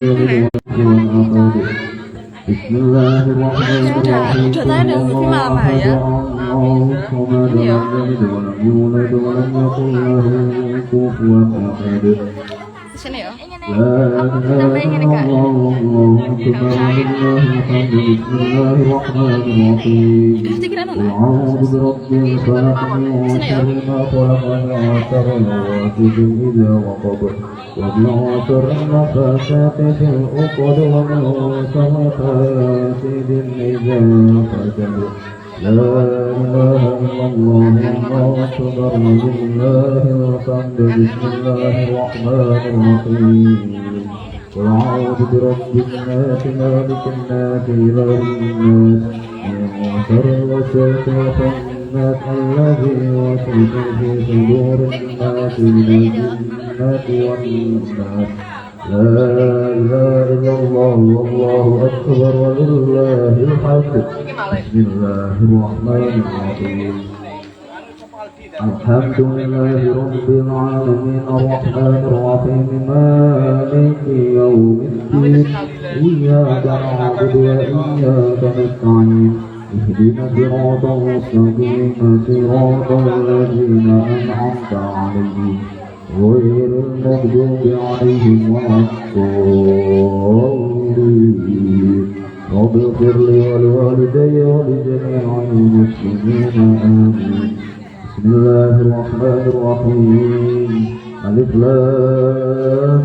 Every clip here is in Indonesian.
بسم الله الرحمن الرحيم الله الصمد لم يلد ولم يولد ولم يكن له كفوا أحد Sini ya. لا إله إلا الله والله أكبر ولله الحمد بسم الله الرحمن الرحيم أعوذ برب الفلق من شر ما خلق ومن شر غاسق إذا وقب ومن شر النفاثات في العقد ومن شر حاسد إذا حسد لا إله إلا الله والله أكبر ولله الحمد بسم الله الرحمن الرحيم قل أعوذ برب الناس مالك الناس إله الناس من شر الوسواس الخناس الذي يوسوس في صدور الناس من الجنة والناس لا إله إلا الله والله أكبر ولله الحمد بسم الله الرحمن الرحيم الحمد لله رب العالمين الرحمن الرحيم مالك يوم الدين إياك نعبد وإياك نستعين اهدنا الصراط المستقيم صراط الذين أنعمت عليهم غير المغضوب عليهم ولا الضالين رب اغفر لي ولوالدي ولجميع المسلمين آمين بسم الله الرحمن الرحيم ألف لام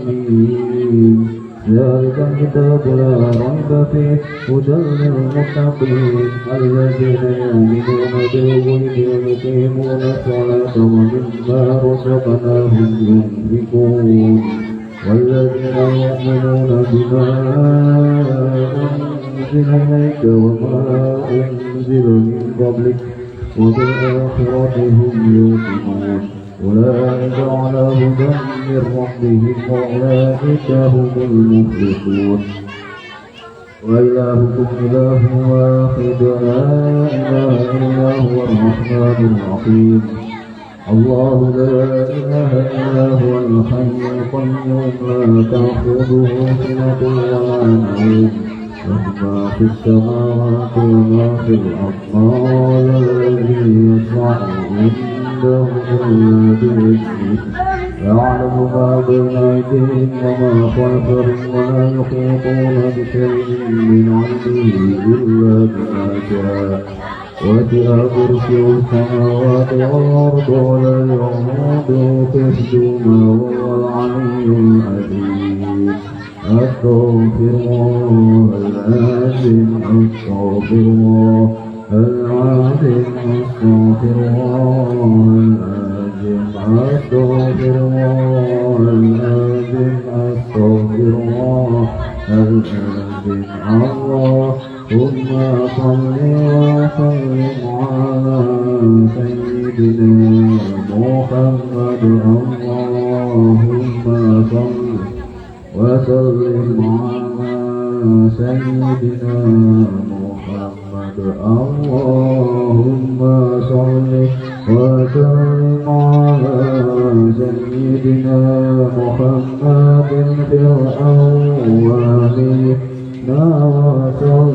ميم ذلك الكتاب لا ريب فيه هدى للمتقين الذين يؤمنون بالغيب ويقيمون الصلاة ومما رزقناهم ينفقون والذين يؤمنون بما أنزل إليك وما أنزل من قبلك وبالآخرة هم يوقنون أولئك على هدى من ربهم وأولئك هم المفلحون وإلهكم إله واحد لا إله إلا هو الرحمن الرحيم الله لا إله إلا هو الحي القيوم لا تأخذه سنة ولا نوم له ما في السماوات وما في الأرض قال الذي يشفع عنده إلا بإذنه يعلم ما بين أيديهم وما خلفهم ولا يحيطون بشيء من علمه إلا بما شاء وسع كرسيه السماوات والأرض ولا يؤوده حفظهما وهو العلي العظيم أستغفر الله العظيم أستغفر الله العظيم أستغفر الله العظيم أستغفر الله العظيم أستغفر الله العظيم اللهم صل وسلم على سيدنا محمد اللهم صل وسلم على سيدنا محمد اللهم صل وسلم على سيدنا محمد في الأولين وصل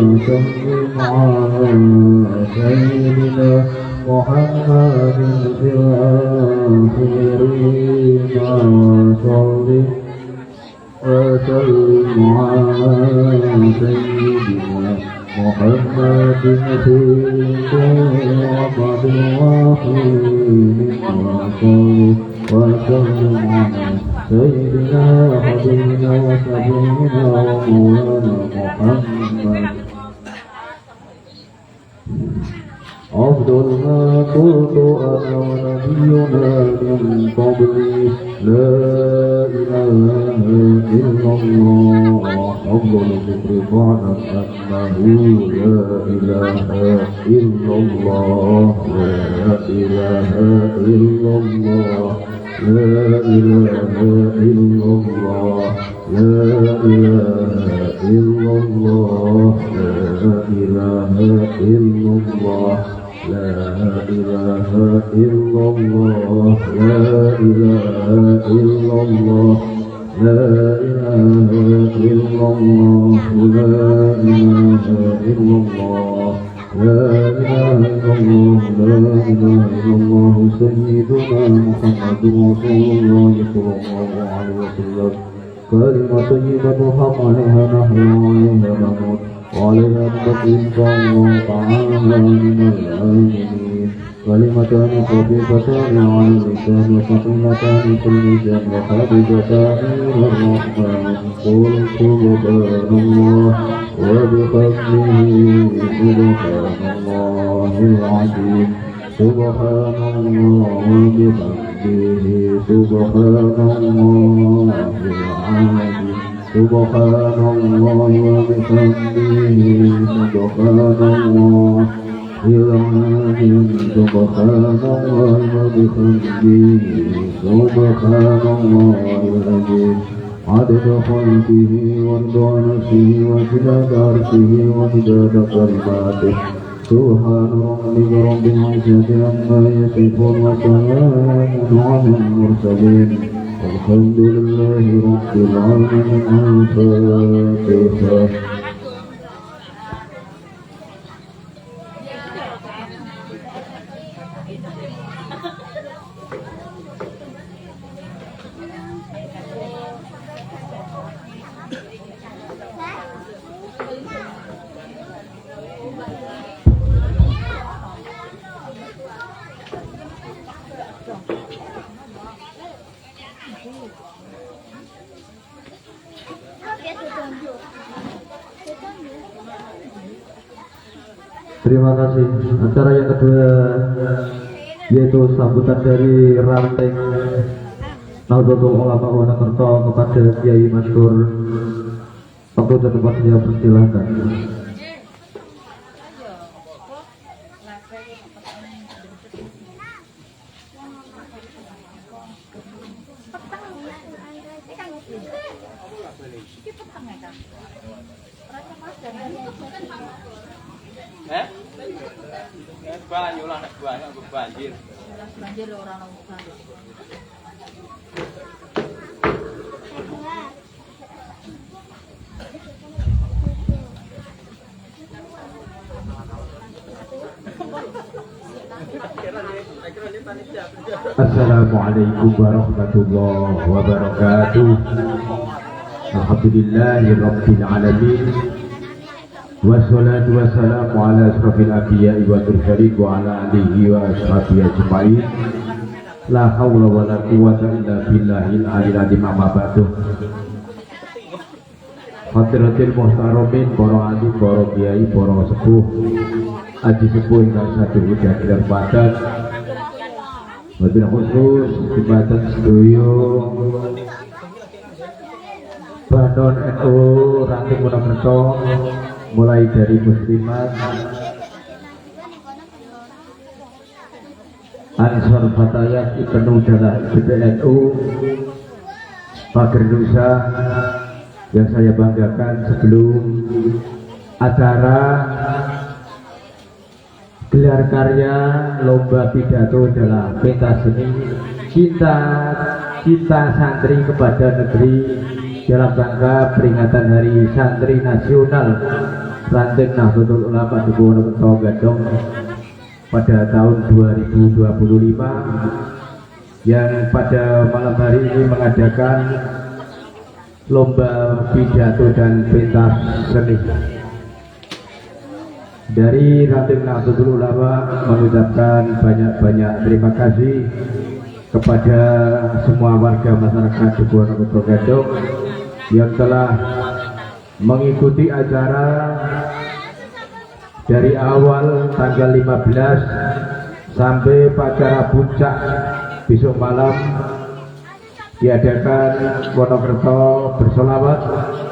وسلم على سيدنا محمد في الآخرين وصل وسلم على سيدنا محمد في كل وقت وحين وسلم على سيدنا حبيبنا وسيدنا ومولانا محمد أفضل ما قلت أنا ونبينا من قبلي لا إله إلا الله أفضل الذكر فاعلم أنه لا إله إلا الله لا إله إلا الله لا إله إلا الله لا إله إلا الله لا إله إلا الله لا إله إلا الله لا إله إلا الله لا إله إلا الله لا إله إلا الله لا إله إلا الله لا إله إلا الله سيدنا محمد رسول الله صلى الله عليه وسلم كلمة طيبة حق عليها نحيا وعليها نموت وعليها نبقي إن شاء الله تعالى من الآمنين كلمتان خفيفتان على اللسان وثقيلتان في الميزان وحبيبتان إلى الرحمن قل سبحان الله وبحمده سبحان الله العظيم سبحان الله وبحمده سبحان الله العظيم سبحان الله وبحمده سبحان الله العظيم سبحان الله وبحمده سبحان الله العظيم عدد خلقه ورضا نفسه وزنة عرشه ومداد كلماته سبحان ربك رب العزة عما يصفون وسلام على المرسلين والحمد لله رب العالمين. الفاتحة. Terima kasih. Acara yang kedua yaitu sambutan dari ranting Nahdlatul Ulama Wonokerto kepada Kiai Masyhur. Waktu dan tempatnya persilahkan. Banyu lah nek banyak banjir. Banjir orang orang. Assalamualaikum warahmatullahi wabarakatuh. Alhamdulillahirabbil alamin. Wassalatu wassalamu ala asrafil anbiya'i wal mursalin wa ala alihi wa ashabihi ajma'in. La haula wa la quwwata illa billahil aliyil azim. Amma ba'du. Hadratil muhtaramin, para alim, para kiai, para sepuh, aji sepuh ingkang sadaya jagir padat. Wabil khusus jembatan sedoyo Bandon NU Ranting Wonokerto, mulai dari muslimat, Ansor Fatayat, Ibnu Dalah PBNU, Pager Nusa yang saya banggakan sebelum acara gelar karya lomba pidato dalam pentas seni cinta santri kepada negeri dalam rangka peringatan Hari Santri Nasional Ranting Nahdlatul Ulama di Wonokerto Gadong pada tahun 2025 yang pada malam hari ini mengadakan lomba pidato dan pentas seni. Dari Ranting Nahdlatul Ulama mengucapkan banyak-banyak terima kasih kepada semua warga masyarakat di Wonokerto Gadong yang telah mengikuti acara dari awal tanggal 15 sampai acara puncak besok malam diadakan Wonokerto bersolawat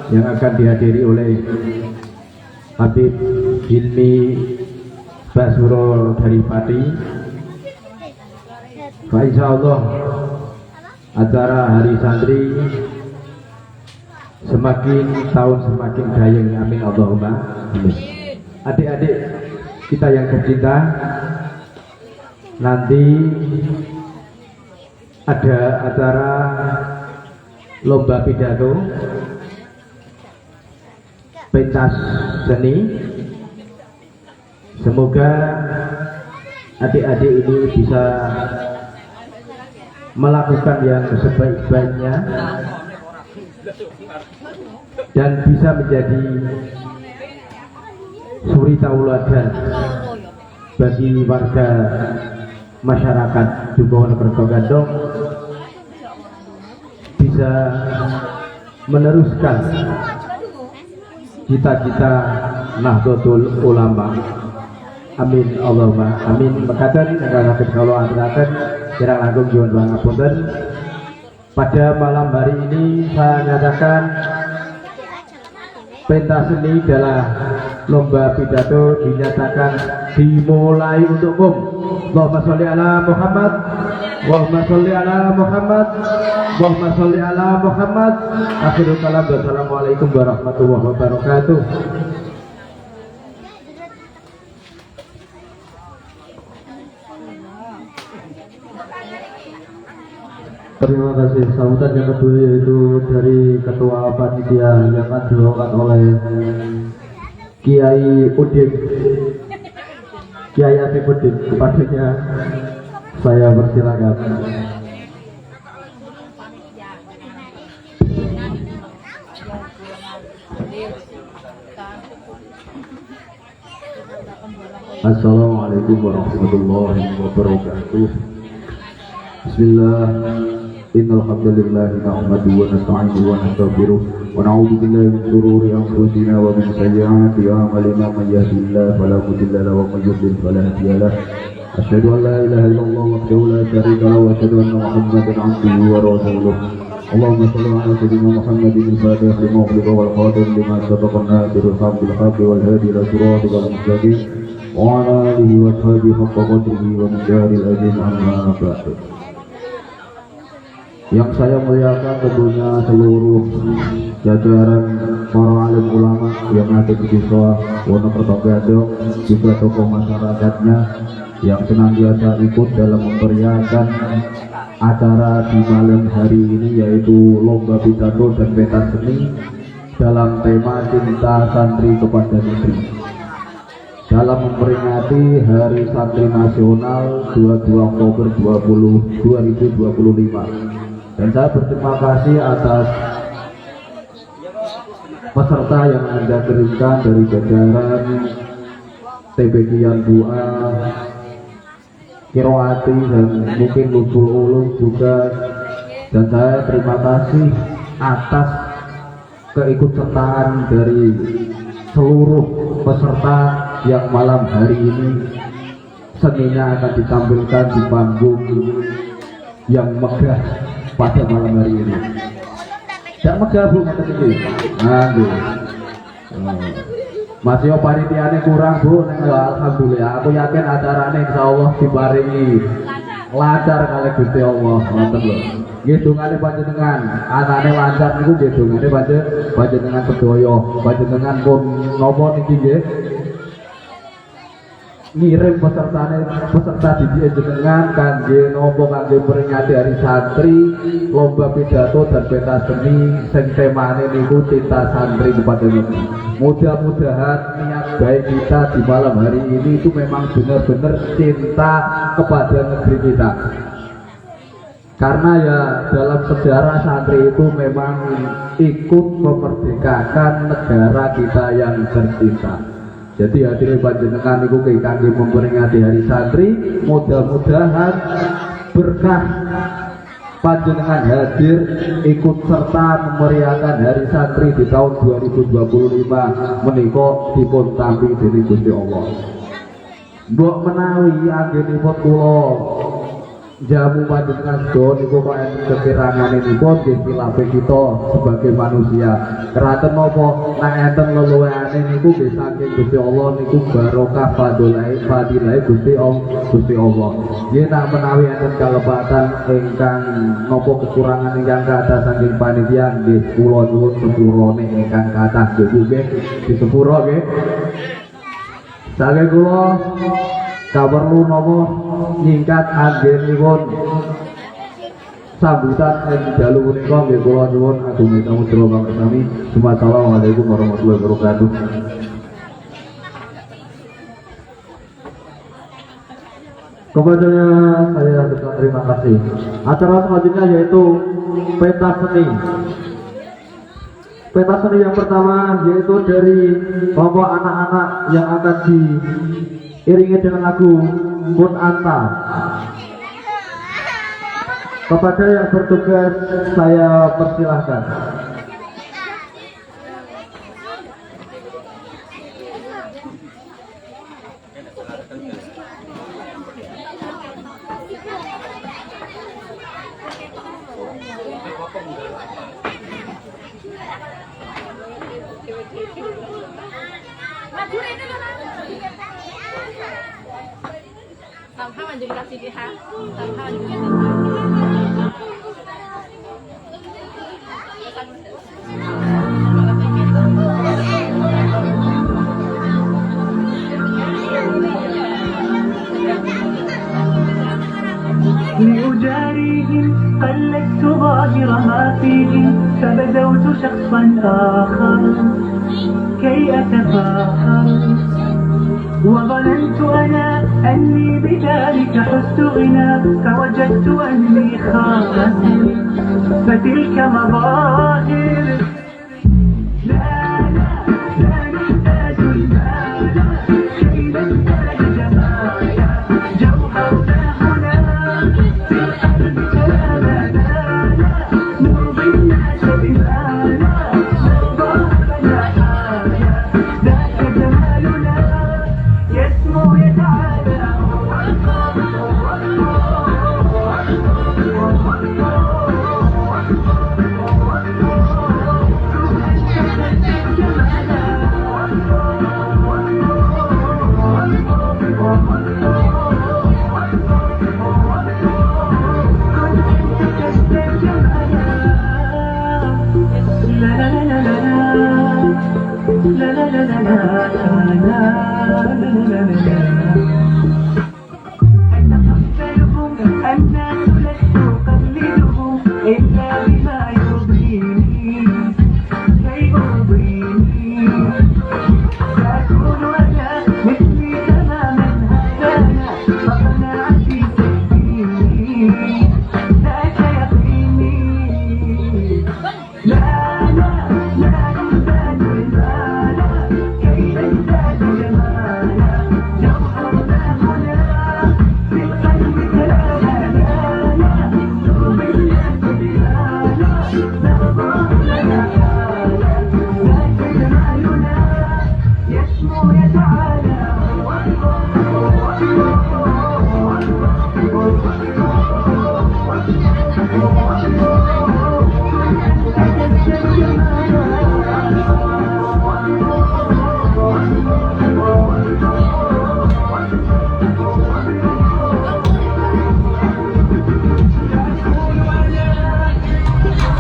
yang akan dihadiri oleh Habib Hilmi Basuro dari Pati. Insya Allah acara Hari Santri semakin tahun semakin dayeng, amin Allahumma amin. Adik-adik kita yang tercinta, nanti ada acara lomba pidato, pentas seni. Semoga adik-adik ini bisa melakukan yang sebaik-baiknya dan bisa menjadi suri tauladan bagi warga masyarakat Dukuh Wonokerto Gandong, bisa meneruskan cita-cita Nahdlatul Ulama. Amin Allahumma amin. Mekaten ingkang saged kula aturaken kirang langkung nyuwun pangapunten. Pada malam hari ini saya nyatakan pentas seni adalah lomba pidato dinyatakan dimulai untuk umum. Allahumma sholli ala Muhammad, Allahumma sholli ala Muhammad, Allahumma sholli ala Muhammad. Akhirul kalam, wassalamualaikum warahmatullahi wabarakatuh. Terima kasih. Sambutan yang kedua yaitu dari Ketua Panitia yang akan dibawakan oleh Kiai Udin, Kiai Atif Udin. Kepadanya saya persilakan. Assalamualaikum warahmatullahi wabarakatuh. Bismillah. Innal hamdalillah nahmaduhu wa nasta'inuhu wa nastaghfiruh wa na'udzu billahi min shururi anfusina wa min sayyiati a'malina may yahdihillahu fala mudilla lahu wa may yudlil fala hadiya lahu. Asyhadu an la ilaha illallah wahdahu la syarika lahu wa asyhadu anna Muhammadan 'abduhu wa rasuluh. Allahumma shalli ala sayyidina Muhammadin al-fatih lima ughliqa wal khatim lima sabaqa nasirul haqqi bil haqqi wal hadi ila siratikal mustaqim wa ala alihi wa sahbihi haqqa qadrihi wa miqdaril azim amma ba'du. Yang saya muliakan tentunya seluruh jajaran para alim ulama yang ada di desa Wonokerto Gandong, juga tokoh masyarakatnya yang senantiasa ikut dalam memeriahkan acara di malam hari ini, yaitu lomba pidato dan pentas seni dalam tema Cinta Santri kepada Negeri dalam memperingati Hari Santri Nasional 22 Oktober 2025. Dan saya berterima kasih atas peserta yang Anda kirimkan dari jajaran TPK Bua, Kiroati, dan mungkin Lubul Ulum juga. Dan saya terima kasih atas keikutsertaan dari seluruh peserta yang malam hari ini seninya akan ditampilkan di panggung yang megah pada malam hari ini. Tidak megah Bu, masih panitiane kurang Bu. Alhamdulillah, aku yakin acaranya insya Allah diparingi lancar kali Gusti Allah. Ngoten lho. Nggih dongane panjenengan, anane lancar niku nggih dongane panjenengan sedaya. Panjenengan pun napa niki nggih ngirim peserta didik jenengan kangge nopo, kangge peringati Hari Santri, lomba pidato dan pentas seni sing temane niku Cinta Santri kepada Negeri. Mudah-mudahan niat baik kita di malam hari ini itu memang benar-benar cinta kepada negeri kita. Karena ya dalam sejarah santri itu memang ikut memerdekakan negara kita yang tercinta. Jadi hadirin panjenengan niku kangge memperingati Hari Santri, mudah-mudahan berkah panjenengan hadir ikut serta memeriahkan Hari Santri di tahun 2025 menika dipun tampi dening Gusti Allah. Mbok menawi anggenipun kula jamu panjenengan sedaya niku kok enten kekirangan niku nggih khilafe kita sebagai manusia. Keraten napa nek enten leluhurane niku nggih saking Gusti Allah niku barokah fadilah Gusti Allah. Nggih nek menawi enten kalepatan ingkang napa kekurangan ingkang kathah saking panitia nggih kula nyuwun sepurane ingkang kathah nggih disepuro nggih. Saking kula kaperlu napa nyingkat anggenipun sambutan yang dalu punika nggih kula nyuwun agung tamu jero kami. Wassalamualaikum warahmatullahi wabarakatuh. Kepadanya saya ucapkan terima kasih. Acara selanjutnya yaitu pentas seni. Pentas seni yang pertama yaitu dari kelompok anak-anak yang akan diiringi dengan lagu Kun Anta. Kepada yang bertugas saya persilahkan. Sampai manjur kasih pihak, sampai manjur لأجاريهم قلدت ظاهر ما فيهم فبدوت شخصا آخر كي أتفاخر وظننت أنا أني بذلك حزت غنى فوجدت أني خائف فتلك مظاهر لا لا لا نحتاج المال كي نزداد جمالا جوهرنا هنا في القلب كلامنا لا نرضي الناس بما لا نرضى فلا حاجة ذاك جمالنا يسمو يتعالى الناس لست أقلدهم إلا بما يرضيني كي أرضيني أكون أنا مثلي تماما هذانا وقناعتي تهديني ذاك يقيني لا لا لا نزداد المال كي نزداد جمالا جوهرنا هنا في القلب كلامنا لا نرضي الناس بما لا نرضى لنا حالا ذاك جمالنا يسمو يتعالى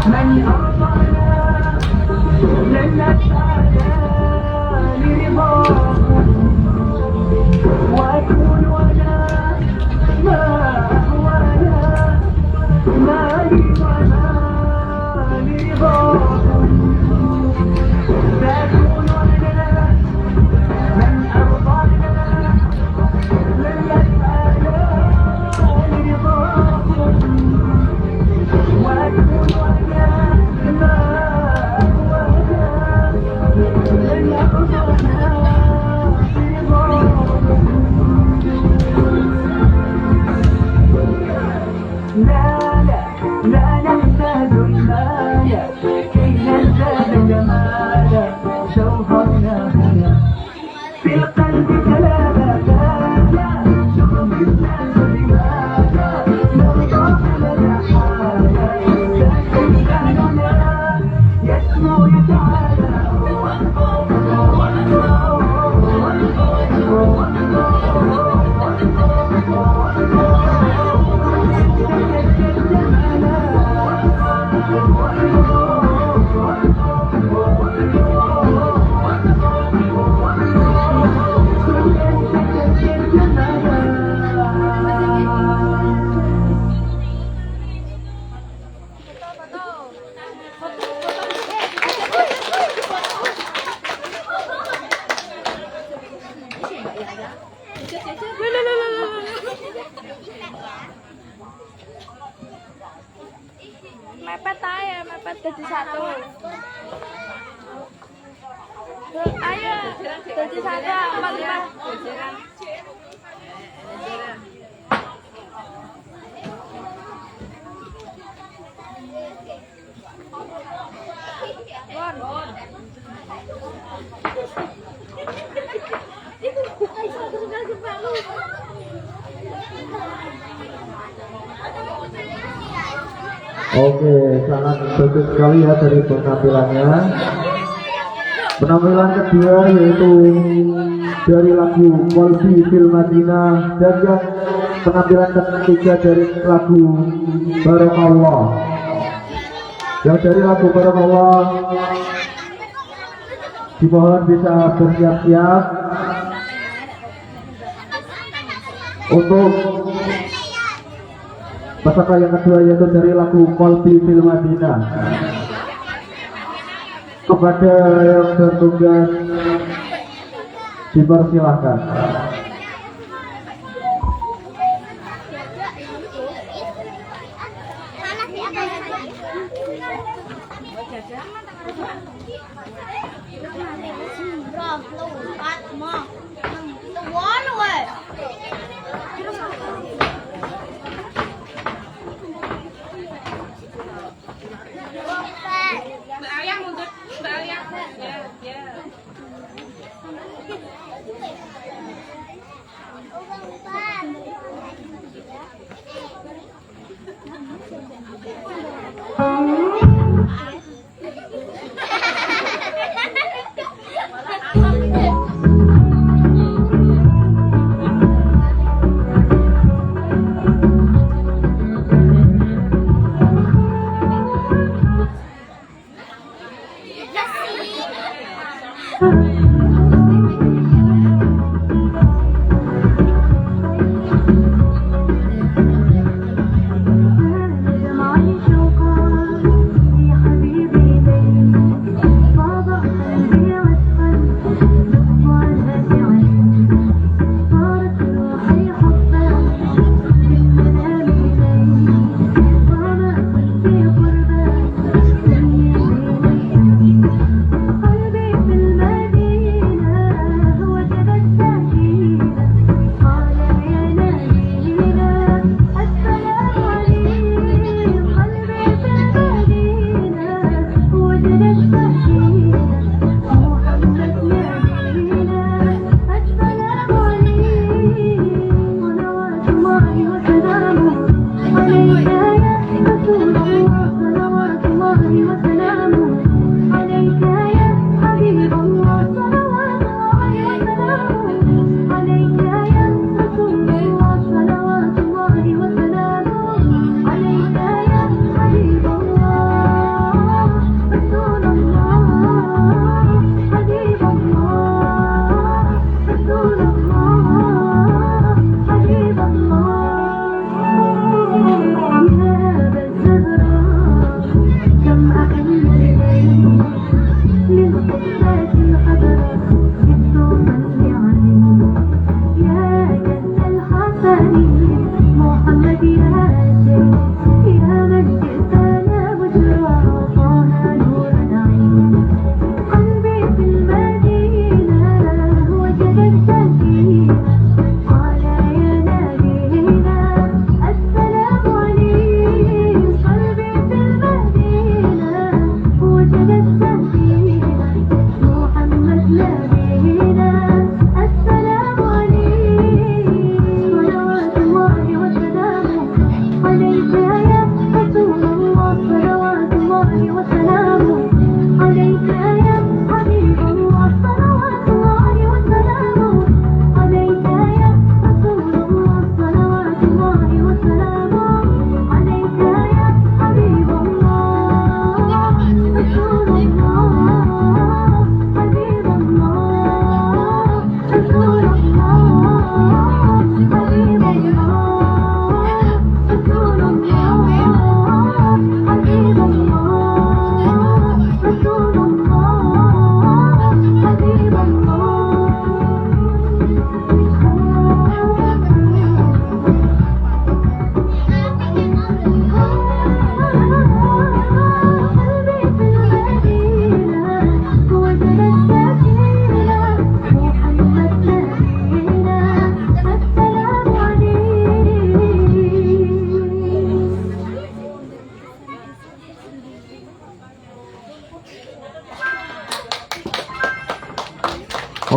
من أرضانا لن نسعى لرضاهم وأكون أنا ما أهوانا ما لي وما لرضاهم سأكون أنا من أرضانا لن نسعى لرضاهم وأكون أنا ما أهوانا لن يرضانا لا لا لا نحتاج المال كي نزداد جمالا جوهرنا هنا في القلب كلامنا لا نرضي الناس بماذا نرضى لنا حالا ذاك لساننا يسمو يتعالى Berarti saya 45. Oke, sangat bagus sekali ya dari penampilannya. Penampilan kedua yaitu dari lagu Qalbi Fil Madinah, dan yang penampilan ketiga dari lagu Barakallah. Yang dari lagu Barakallah dimohon bisa bersiap-siap untuk peserta yang kedua yaitu dari lagu Qalbi Fil Madinah. Kepada yang bertugas dipersilahkan.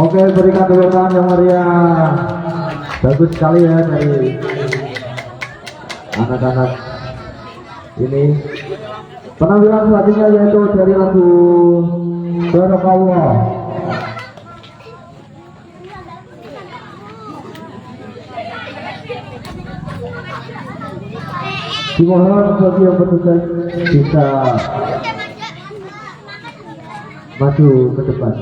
Oke, berikan tepuk tangan yang meriah. Bagus sekali ya dari anak-anak ini. Penampilan selanjutnya yaitu dari lagu Barakallah. Dimohon bagi yang bertugas bisa maju ke depan.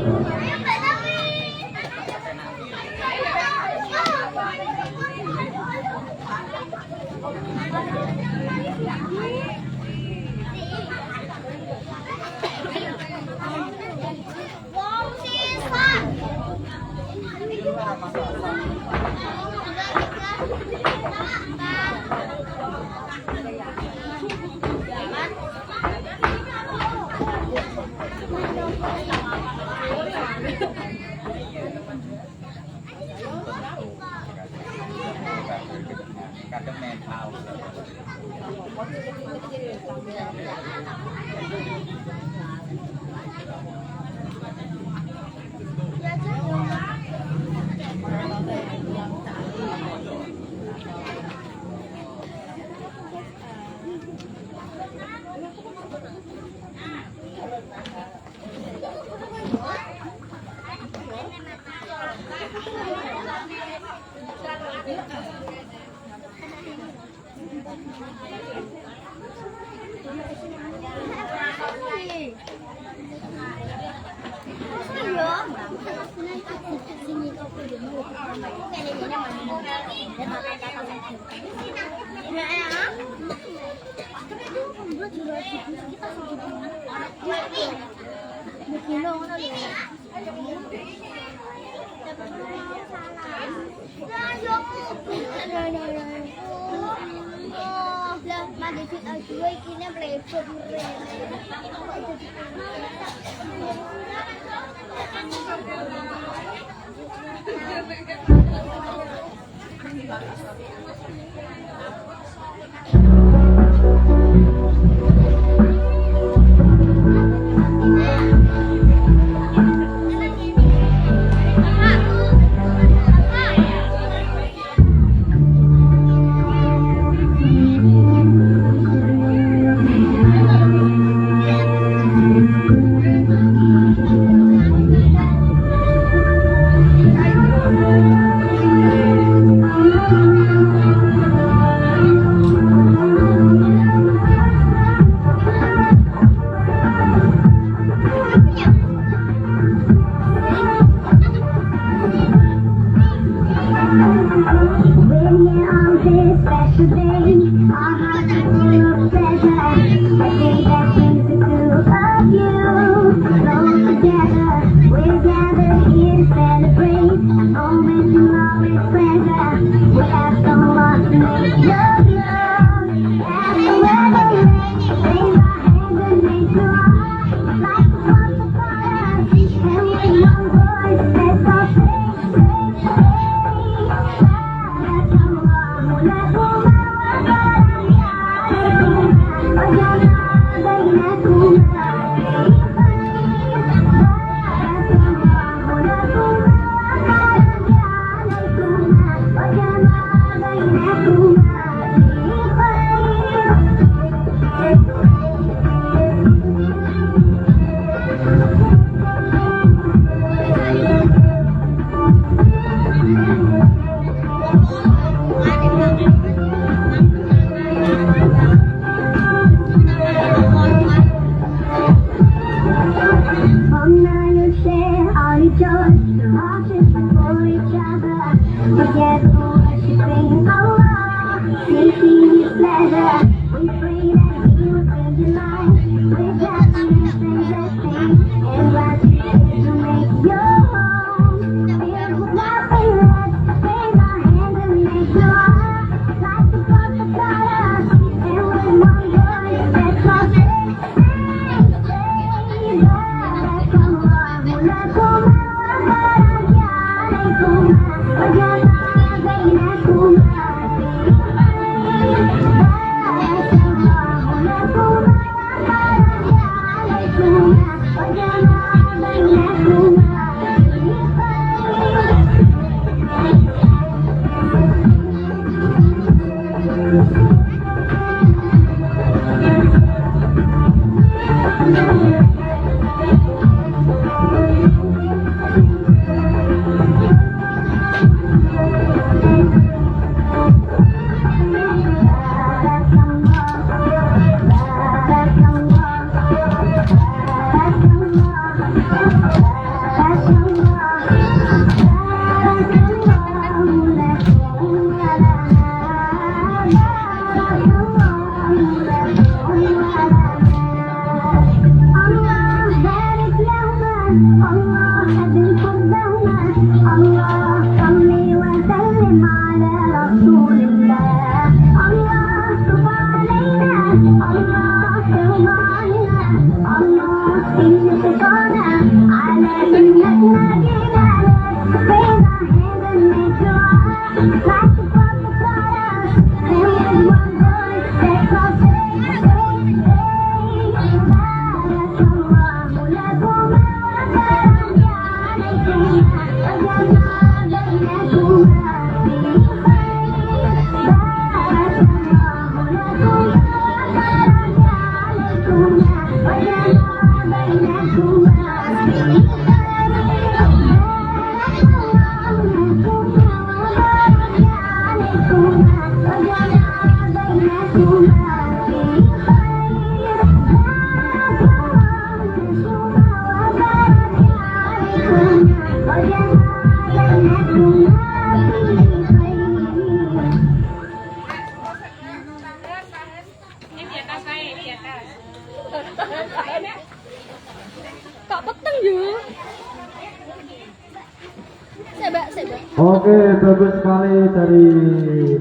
Oke, bagus sekali dari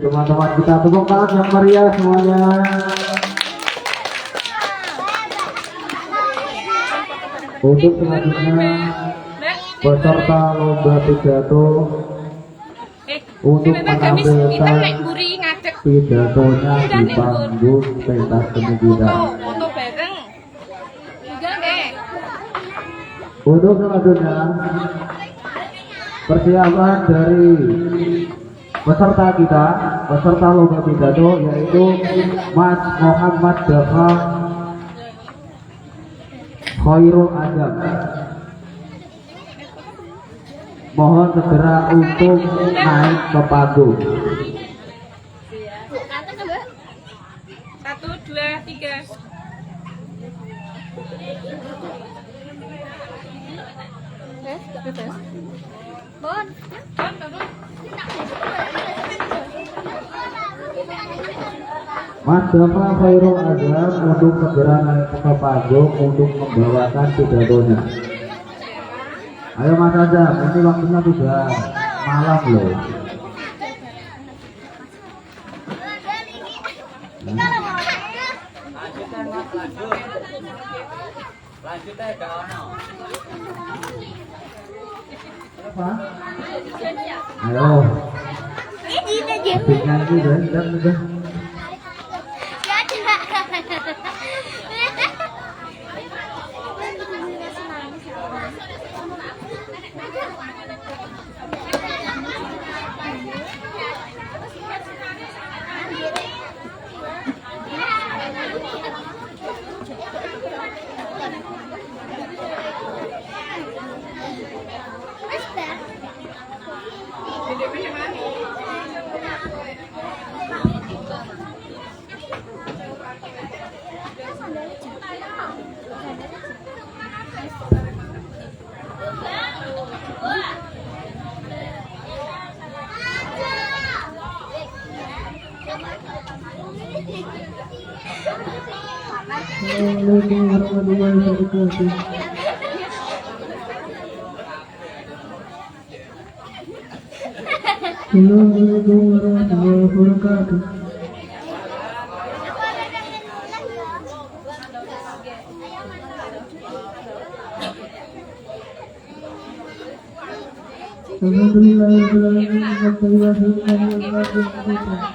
teman-teman kita. Tepuk tangan yang meriah semuanya. Untuk selanjutnya peserta lomba pidato untuk menampilkan pidatonya di panggung pentas seni kita. Foto bareng. Untuk selanjutnya persiapan dari peserta kita, peserta lomba pidato yaitu Mas Muhammad Dafa Khairul Azam. Mohon segera untuk naik ke panggung. 1, 2, 3. Mas Dafa Khairul Azam untuk segera naik ke panggung untuk membawakan pidatonya. Ayo Mas Azam, ini waktunya sudah malam loh. Lanjut aja gak ono. Apa? Ayo. Asik nyanyi udah. Assalamualaikum warahmatullahi wabarakatuh. Assalamualaikum warahmatullahi wabarakatuh.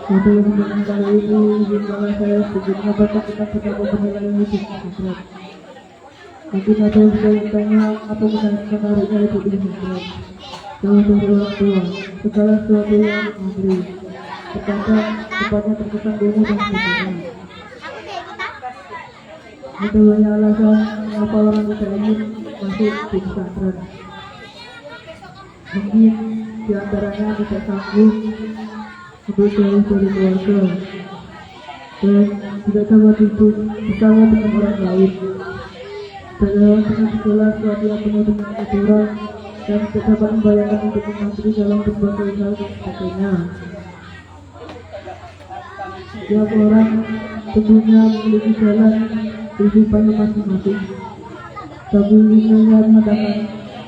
Untuk yang kali ini jumlah saya sebutnya baca kita penilaian itu berat. Mungkin ada yang sudah bertanya atau menariknya itu berat. Jangan dari orang tua, segala sesuatu yang memberi. Terkadang tepatnya terkesan demo dan sebagainya. Ada banyak alasan mengapa orang kita ini masuk di pesantren. Mungkin diantaranya tidak sanggup untuk jauh dari keluarga dan tidak dapat hidup bersama dengan orang lain. Dalam dengan segala sesuatu yang penuh dengan aturan dan tidak dapat membayangkan untuk mengantri dalam berbagai hal dan sebagainya. Setiap orang tentunya memiliki jalan kehidupannya masing-masing. Tapi saya mengatakan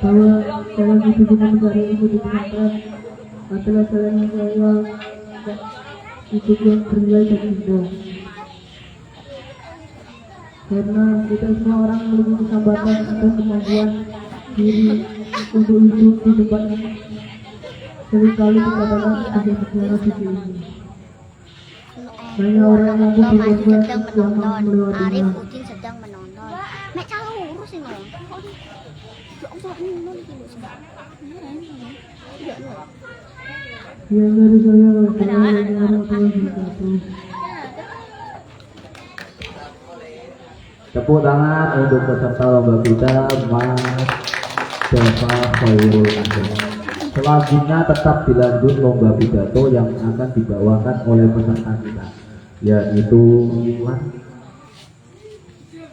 bahwa jalan itu dengan mencari ilmu di pesantren adalah jalan yang saya itu yang bernilai dan indah. Karena kita semua orang memiliki kesempatan dan kemampuan diri untuk hidup di tempat Seringkali dikatakan ada sejarah di ini. Banyak orang yang Loh, berbuat sedang yang menonton. melewati Arif hal. Udin sedang menonton. Mek cara urus ini. Ya Allah, ini nonton dulu sih. Ya dari saya wassalamualaikum warahmatullahi wabarakatuh. Tepuk tangan untuk peserta lomba kita, Mas Deva Khairul Anwar. Selanjutnya tetap dilanjut lomba pidato yang akan dibawakan oleh peserta kita, yaitu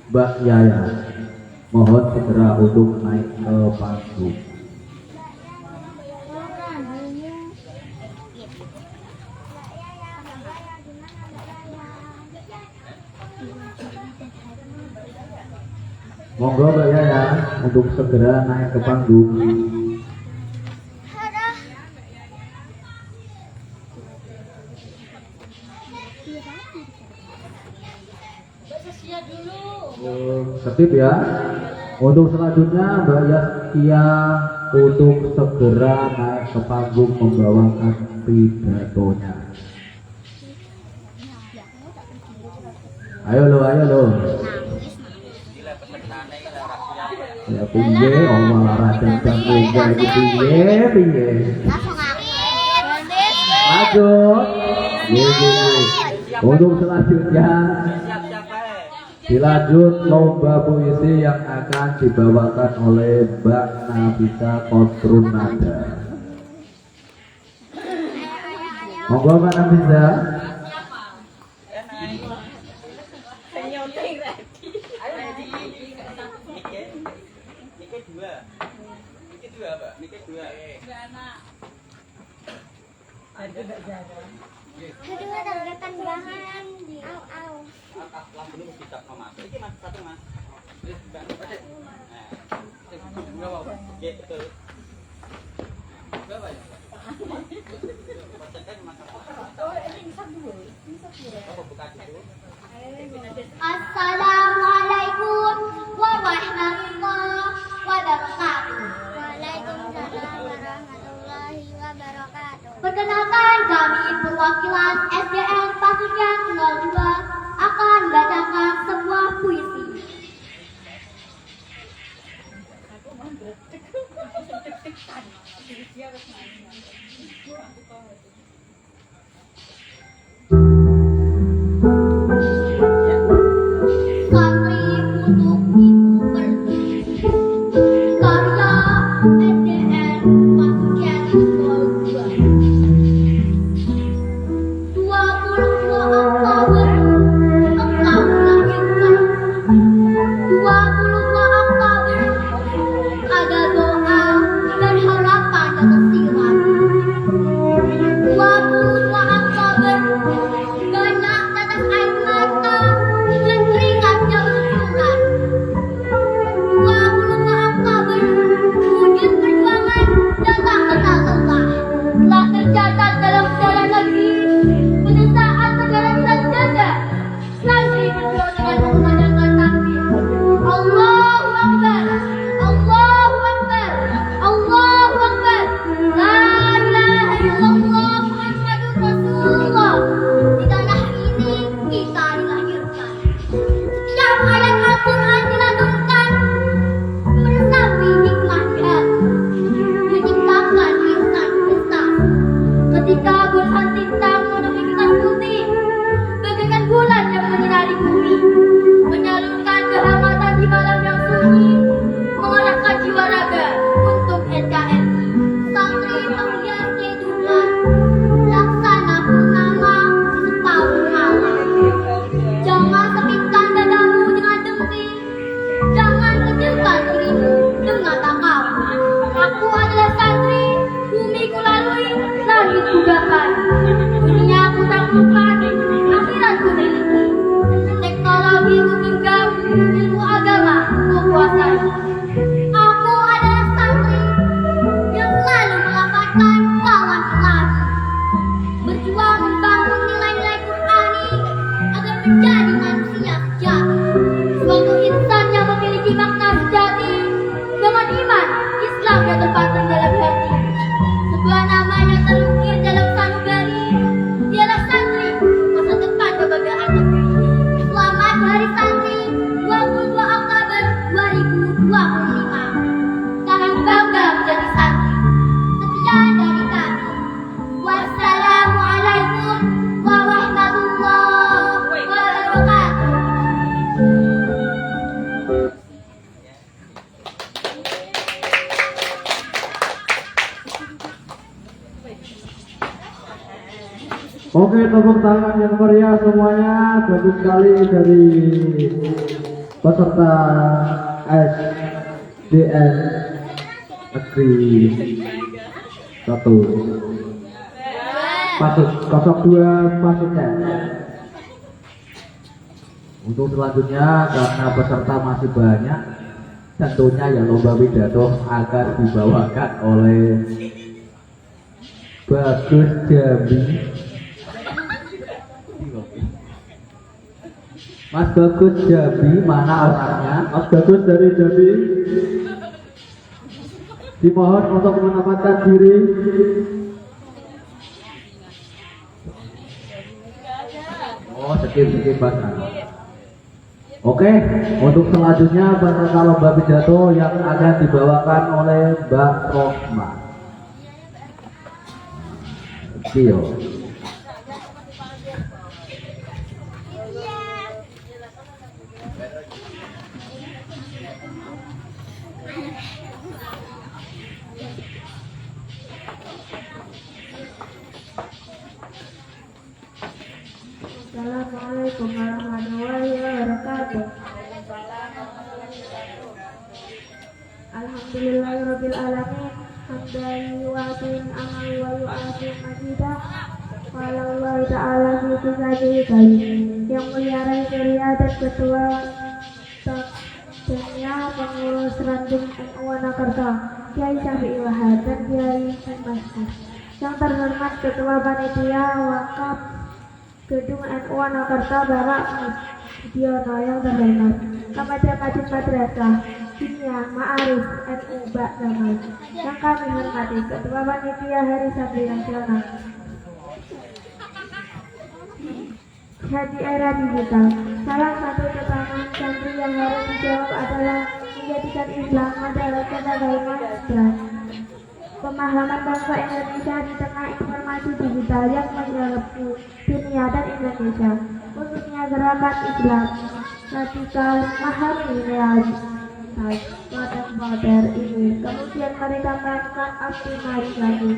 Mbak Yaya. Mohon segera untuk naik ke panggung. Monggo Mbak Yaya untuk segera naik ke panggung. Tertib ya. Untuk selanjutnya Mbak Yaskia untuk segera naik ke panggung membawakan pidatonya. Ayo lo. Ya piye omong lara jang piye piye. Langsung angin. Lanjut. Untuk selanjutnya dilanjut lomba puisi yang akan dibawakan oleh Mbak Nabita Kotrunada. Monggo Mbak Nabita. Aduh, ada gerakan banget. Au. Lampu ini mesti tak mas. Ini mas satu mas. Enggak apa-apa. Gitu. Berapa ya? Bacakan mas. Apa buka dulu? Assalamualaikum warahmatullahi wabarakatuh. Waalaikumsalam warahmatullahi wabarakatuh. Perkenalkan, kami perwakilan SDN Pasuruan 02 akan membacakan sebuah puisi. Santri untuk ibu pergi. Karya SDN Pasuruan 02. 22 Oktober engkau melahirkan. 22 Oktober ada doa dan harapan yang tersirat. 22 Oktober banyak tetes air mata dan keringat yang bercucuran. 22 Oktober wujud perjuangan dan tak kenal lelah telah tercatat dalam sejarah negeri. Pada saat negara terjaga, santri berdoa dengan mengumandangkan takbir. Allahu Akbar, Allahu Akbar, Allahu Akbar. La ilaha illallah Muhammadur Rasulullah. Di tanah ini kita dilahirkan. Setiap ayat Al-Quran dilantunkan meresapi hikmahnya, menciptakan insan besar. Ketika Burhan Bintang memenuhi bintang putih, bagaikan bulan yang menyinari bumi, menyalurkan kehangatan di malam yang sunyi, mengarahkan jiwa raga untuk NKRI. Santri menghias kehidupan, laksana purnama di separuh malam. Jangan sempitkan dadamu dengan dengki, jangan kecilkan dirimu dengan takal. Aku adalah santri, bumi ku lalui, langit ku gapai. Dunia ku taklukkan, akhirat ku miliki. Teknologi ku genggam, ilmu agama ku kuasai. Aku adalah santri yang selalu melafalkan kawan ilahi, berjuang membangun nilai-nilai Qur'ani agar menjadi manusia sejati, suatu insan yang memiliki makna sejati dengan iman Islam yang terpatri dalam hati. Sebuah nama yang Oke, tepuk tangan yang meriah semuanya. Bagus sekali dari peserta SDN Negeri 1. Masuk 02 masuknya. Untuk selanjutnya karena peserta masih banyak, tentunya yang lomba pidato akan dibawakan oleh Bagus Jambi. Mas Bagus Jambi, mana orangnya? Mas Bagus dari Jambi, dimohon untuk menempatkan diri. Oh, skip Mas. Oke, untuk selanjutnya peserta lomba pidato yang akan dibawakan oleh Mbak Rohma. Tio. Assalamualaikum warahmatullahi wabarakatuh. Alhamdulillahirabbil alamin. Hamdan yu'atin amal wa yu'atin majidah. Qala Allah Ta'ala fi kitabihil karim. Yang mulia Rai Surya dan Ketua Dunia Pengurus Ranting NU Wanakerta, Kiai Syafi'i Wahab dan Kiai Masjid. Yang terhormat Ketua Panitia Wakaf Gedung NU Wanakerta Bapak Budiono yang terhormat, Kepada Kadin Madrasah Dinia Ma'arif NU Bak Damai yang kami hormati, Ketua Panitia Hari Santri Nasional. Haji era digital, salah satu tantangan santri yang harus dijawab adalah menjadikan Islam adalah sebagai mainstream pemahaman bangsa Indonesia di tengah informasi digital yang menyerbu dunia dan Indonesia, khususnya gerakan Islam radikal memahami realitas modern ini. Kemudian mereka melakukan optimalisasi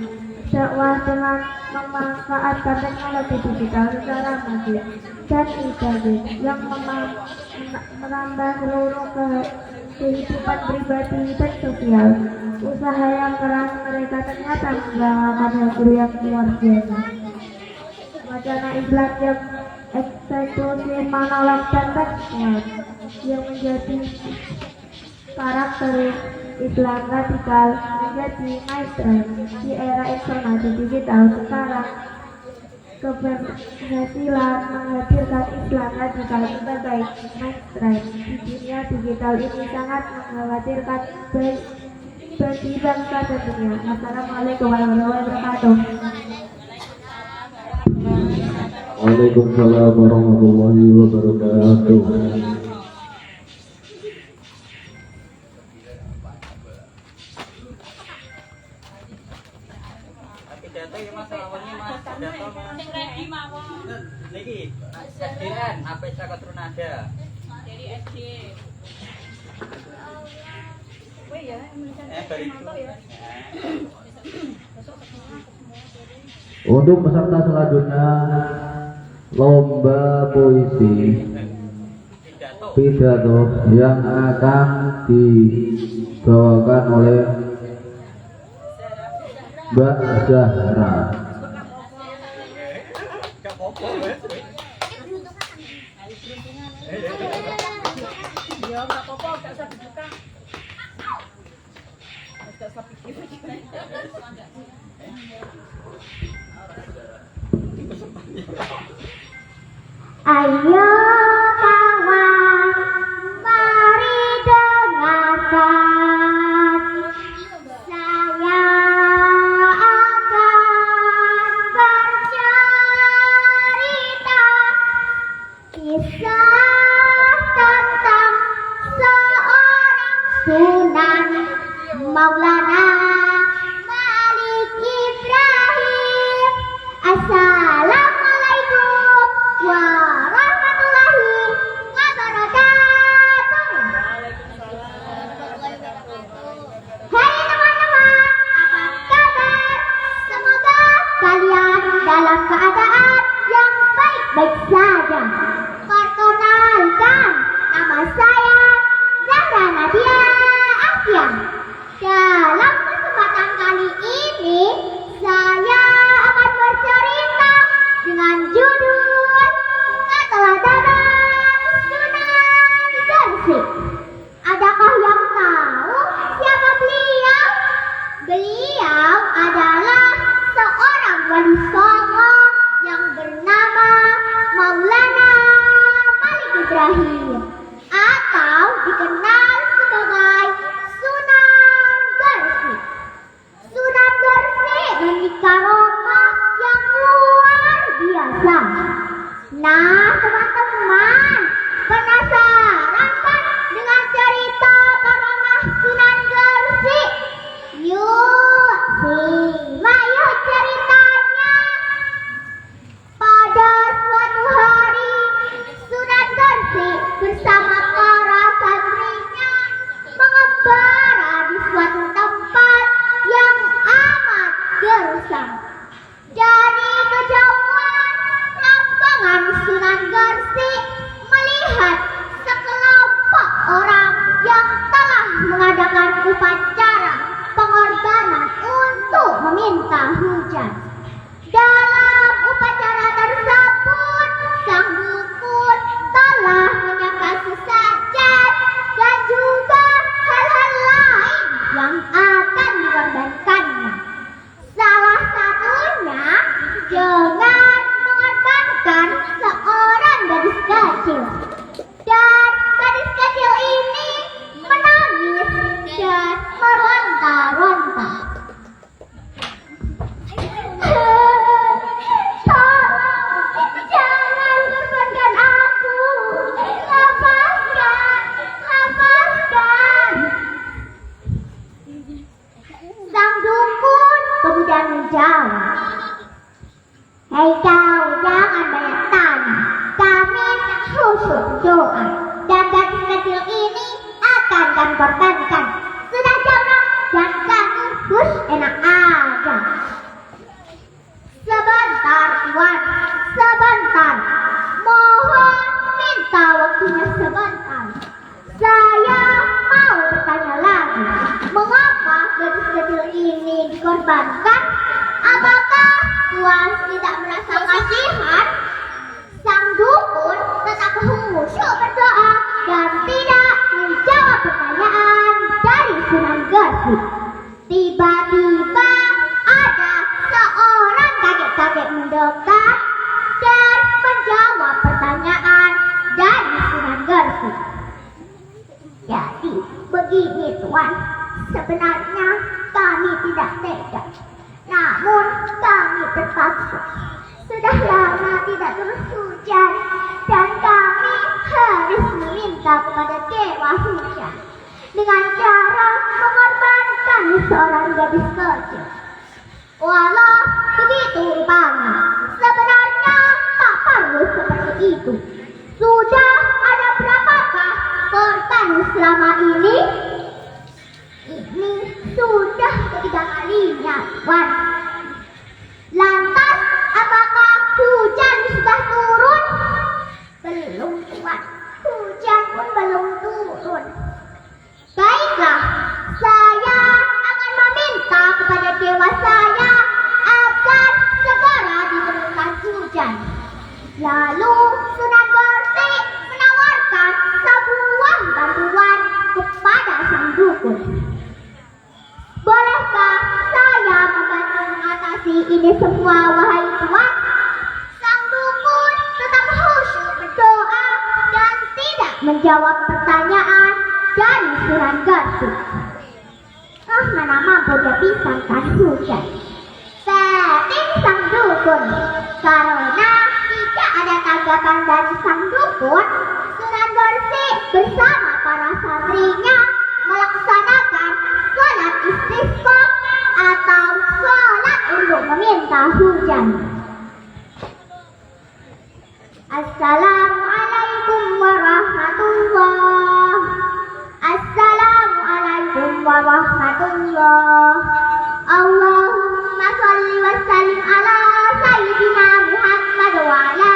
dakwah dengan memanfaatkan teknologi digital secara masif dan intensif yang merambah seluruh kehidupan pribadi dan sosial. Usaha yang keras mereka ternyata membawakan hasil yang luar biasa. Wacana Islam yang eksekusi menolak dan kuat yang menjadi karakter Islam radikal menjadi mainstream di era informasi digital sekarang. Keberhasilan menghadirkan Islam radikal sebagai mainstream di dunia digital ini sangat mengkhawatirkan bagi bangsa dan dunia. Assalamualaikum warahmatullahi wabarakatuh. Waalaikumsalam warahmatullahi wabarakatuh. Pidato ya Mas, lawannya Mas. Pidato Mas. Niki, SDN, apa Cakot Runada. Dari SD. Wih ya, Bariku. Untuk peserta selanjutnya lomba puisi pidato yang akan dibawakan oleh Mbak Zahra. ya nggak apa-apa, nggak usah dibuka. Nggak usah pikir. Ayo kawan, mari dengarkan, saya akan bercerita kisah tentang seorang Sunan Maulana Malik Ibrahim. Assalamualaikum warahmatullahi baik saja. Perkenalkan, nama saya Zahra Nadia Afian. Dalam kesempatan kali ini, saya akan bercerita dengan judul Keteladanan Sunan Gelsik. Adakah yang tahu siapa beliau? Beliau adalah seorang wali songo yang bernama Maulana Malik Ibrahim atau dikenal sebagai Sunan Gelsik. Sunan Gelsik memiliki karomah yang luar biasa. Nah, teman-teman, penasaran kan dengan cerita karomah Sunan Gelsik? Yuk, simak yuk ceritanya. Pada suatu hari, Sunan Gelsik bersama para santrinya mengembara di suatu tempat yang amat gersang. Dari kejauhan, rombongan Sunan Gelsik melihat sekelompok orang yang telah mengadakan upacara pengorbanan untuk meminta hujan. Dalam upacara tersebut, sang dukun telah menyiapkan sesajen dan juga hal-hal lain yang akan dikorbankannya. Salah satunya dengan mengorbankan seorang gadis kecil. Dan gadis kecil ini menangis dan meronta-ronta. Tolong, jangan korbankan aku. Lepaskan, lepaskan. Sang dukun kemudian menjawab, "Hei kau, jangan banyak tanya. Kami khusyuk doa dan gadis kecil ini akan kami korbankan. Sudah jangan kamu hush, enak aja. Sebentar tuan, sebentar. Mohon minta waktunya sebentar. Saya mau bertanya lagi. Mengapa gadis kecil ini dikorbankan? Apakah tuan tidak merasa kasihan?" Sang dukun tetap khusyuk berdoa dan tidak menjawab pertanyaan dari Sunan Gelsik. Tiba-tiba ada seorang kakek-kakek mendekat dan menjawab pertanyaan dari Sunan Gelsik. "Jadi begini tuan, sebenarnya kami tidak tega, namun kami terpaksa. Sudah lama tidak turun hujan dan kami harus meminta kepada Dewa Hujan dengan cara mengorbankan seorang gadis kecil. Walau begitu rupanya, sebenarnya tak perlu seperti itu. Sudah ada berapakah korban selama ini? Ini sudah ketiga kalinya, tuan. Lantas, apakah hujan sudah turun?" "Belum, tuan. Hujan pun belum turun." "Baiklah, saya akan meminta kepada dewa saya agar segera diturunkan hujan." Lalu Sunan Gelsik menawarkan sebuah bantuan kepada sang dukun. "Bolehkah saya membantu mengatasi ini semua, wahai tuan?" Sang dukun tetap khusyuk berdoa dan tidak menjawab pertanyaan dari Sunan Gelsik. Mana mampu dia pisahkan hujan. Setting sang dukun. Karena tidak ada tanggapan dari sang dukun, Sunan Gelsik bersama para santrinya melaksanakan sholat istisqa atau sholat untuk meminta hujan. Assalamualaikum warahmatullah. Assalamualaikum warahmatullah. Allahumma salli wa sallim ala sayyidina Muhammad wa ala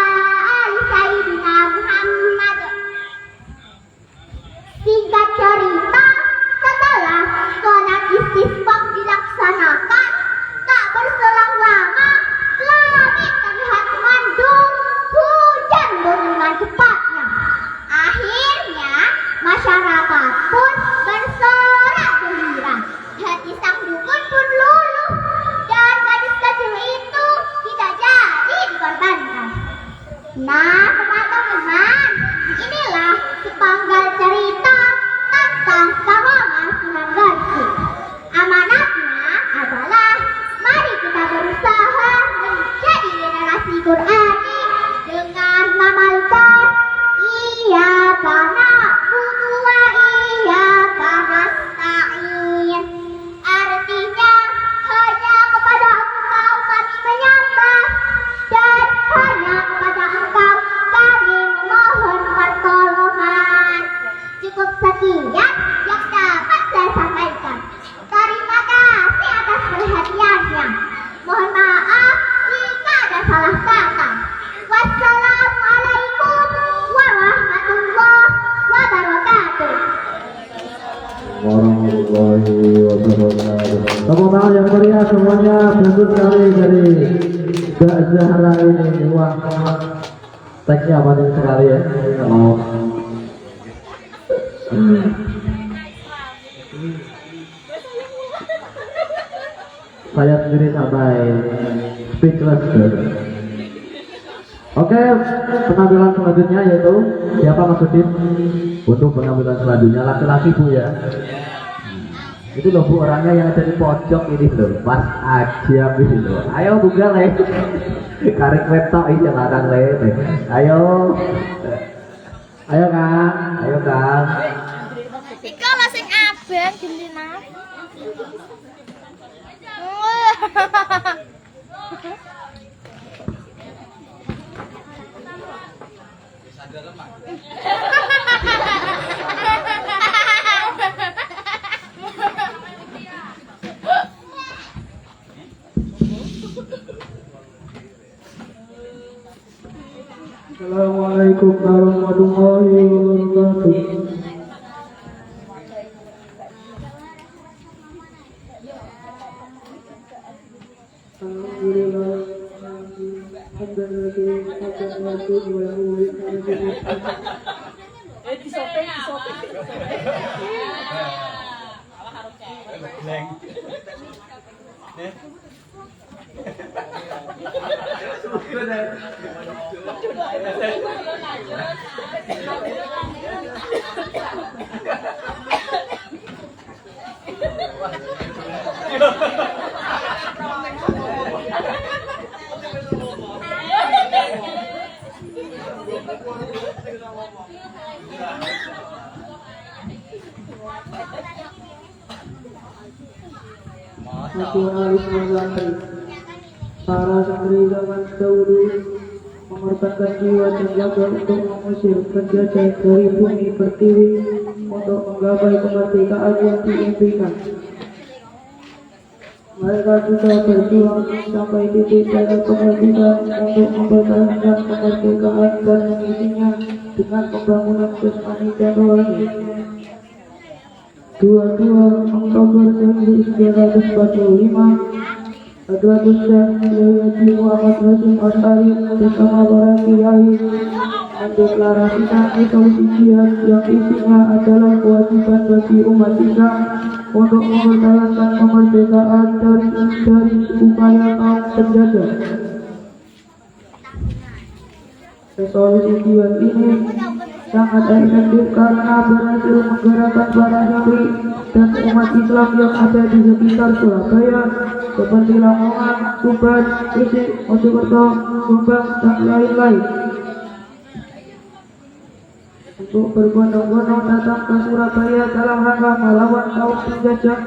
Nah, teman-teman, inilah sepenggal cerita tentang Kahongan Sunan Garsi. Amanatnya adalah mari kita berusaha menjadi generasi Qurani dengan mengamalkan iyyaka na'budu wa iyyaka nasta'in. Artinya hanya kepada Engkau kami menyembah dan hanya kepada Engkau kami memohon pertolongan. Cukup sekian yang dapat saya sampaikan. Terima kasih atas perhatiannya. Mohon maaf jika ada salah kata. Wassalamualaikum warahmatullahi wabarakatuh. Warahmatullahi wabarakatuh. Tepuk tangan yang meriah semuanya, bagus sekali dari Mbak Zahra ini. Wah, teksnya paling sekali ya. Oh, Saya sendiri sampai speechless. Oke, penampilan selanjutnya yaitu siapa Mas Udin? Untuk penampilan selanjutnya laki-laki Bu ya. Itu loh Bu, orangnya yang ada di pojok ini loh, pas aja ini loh. Ayo buka le, karek laptop ini larang le. Ayo, ayo Kang, ayo Kang. Ika masing abang gendina. Assalamualaikum warahmatullahi wabarakatuh. Nasionalisme santri. Para santri zaman dahulu mengorbankan jiwa dan raga untuk mengusir penjajah dari bumi pertiwi untuk menggapai kemerdekaan yang diimpikan. Mereka juga berjuang sampai titik darah kemerdekaan untuk mempertahankan kemerdekaan dan mengisinya dengan pembangunan jasmani dan rohani. 22 Oktober 1945, Hadratus Syekh Haji Muhammad Hasyim Asy'ari bersama para kiai mendeklarasikan resolusi jihad yang isinya adalah kewajiban bagi umat Islam untuk mempertahankan kemerdekaan dari upaya kaum penjajah. Resolusi jihad ini sangat efektif karena berhasil menggerakkan para santri dan umat Islam yang ada di sekitar Surabaya seperti Lamongan, Tuban, Gresik, Mojokerto, Jombang, dan lain-lain untuk berbondong-bondong datang ke Surabaya dalam rangka melawan kaum penjajah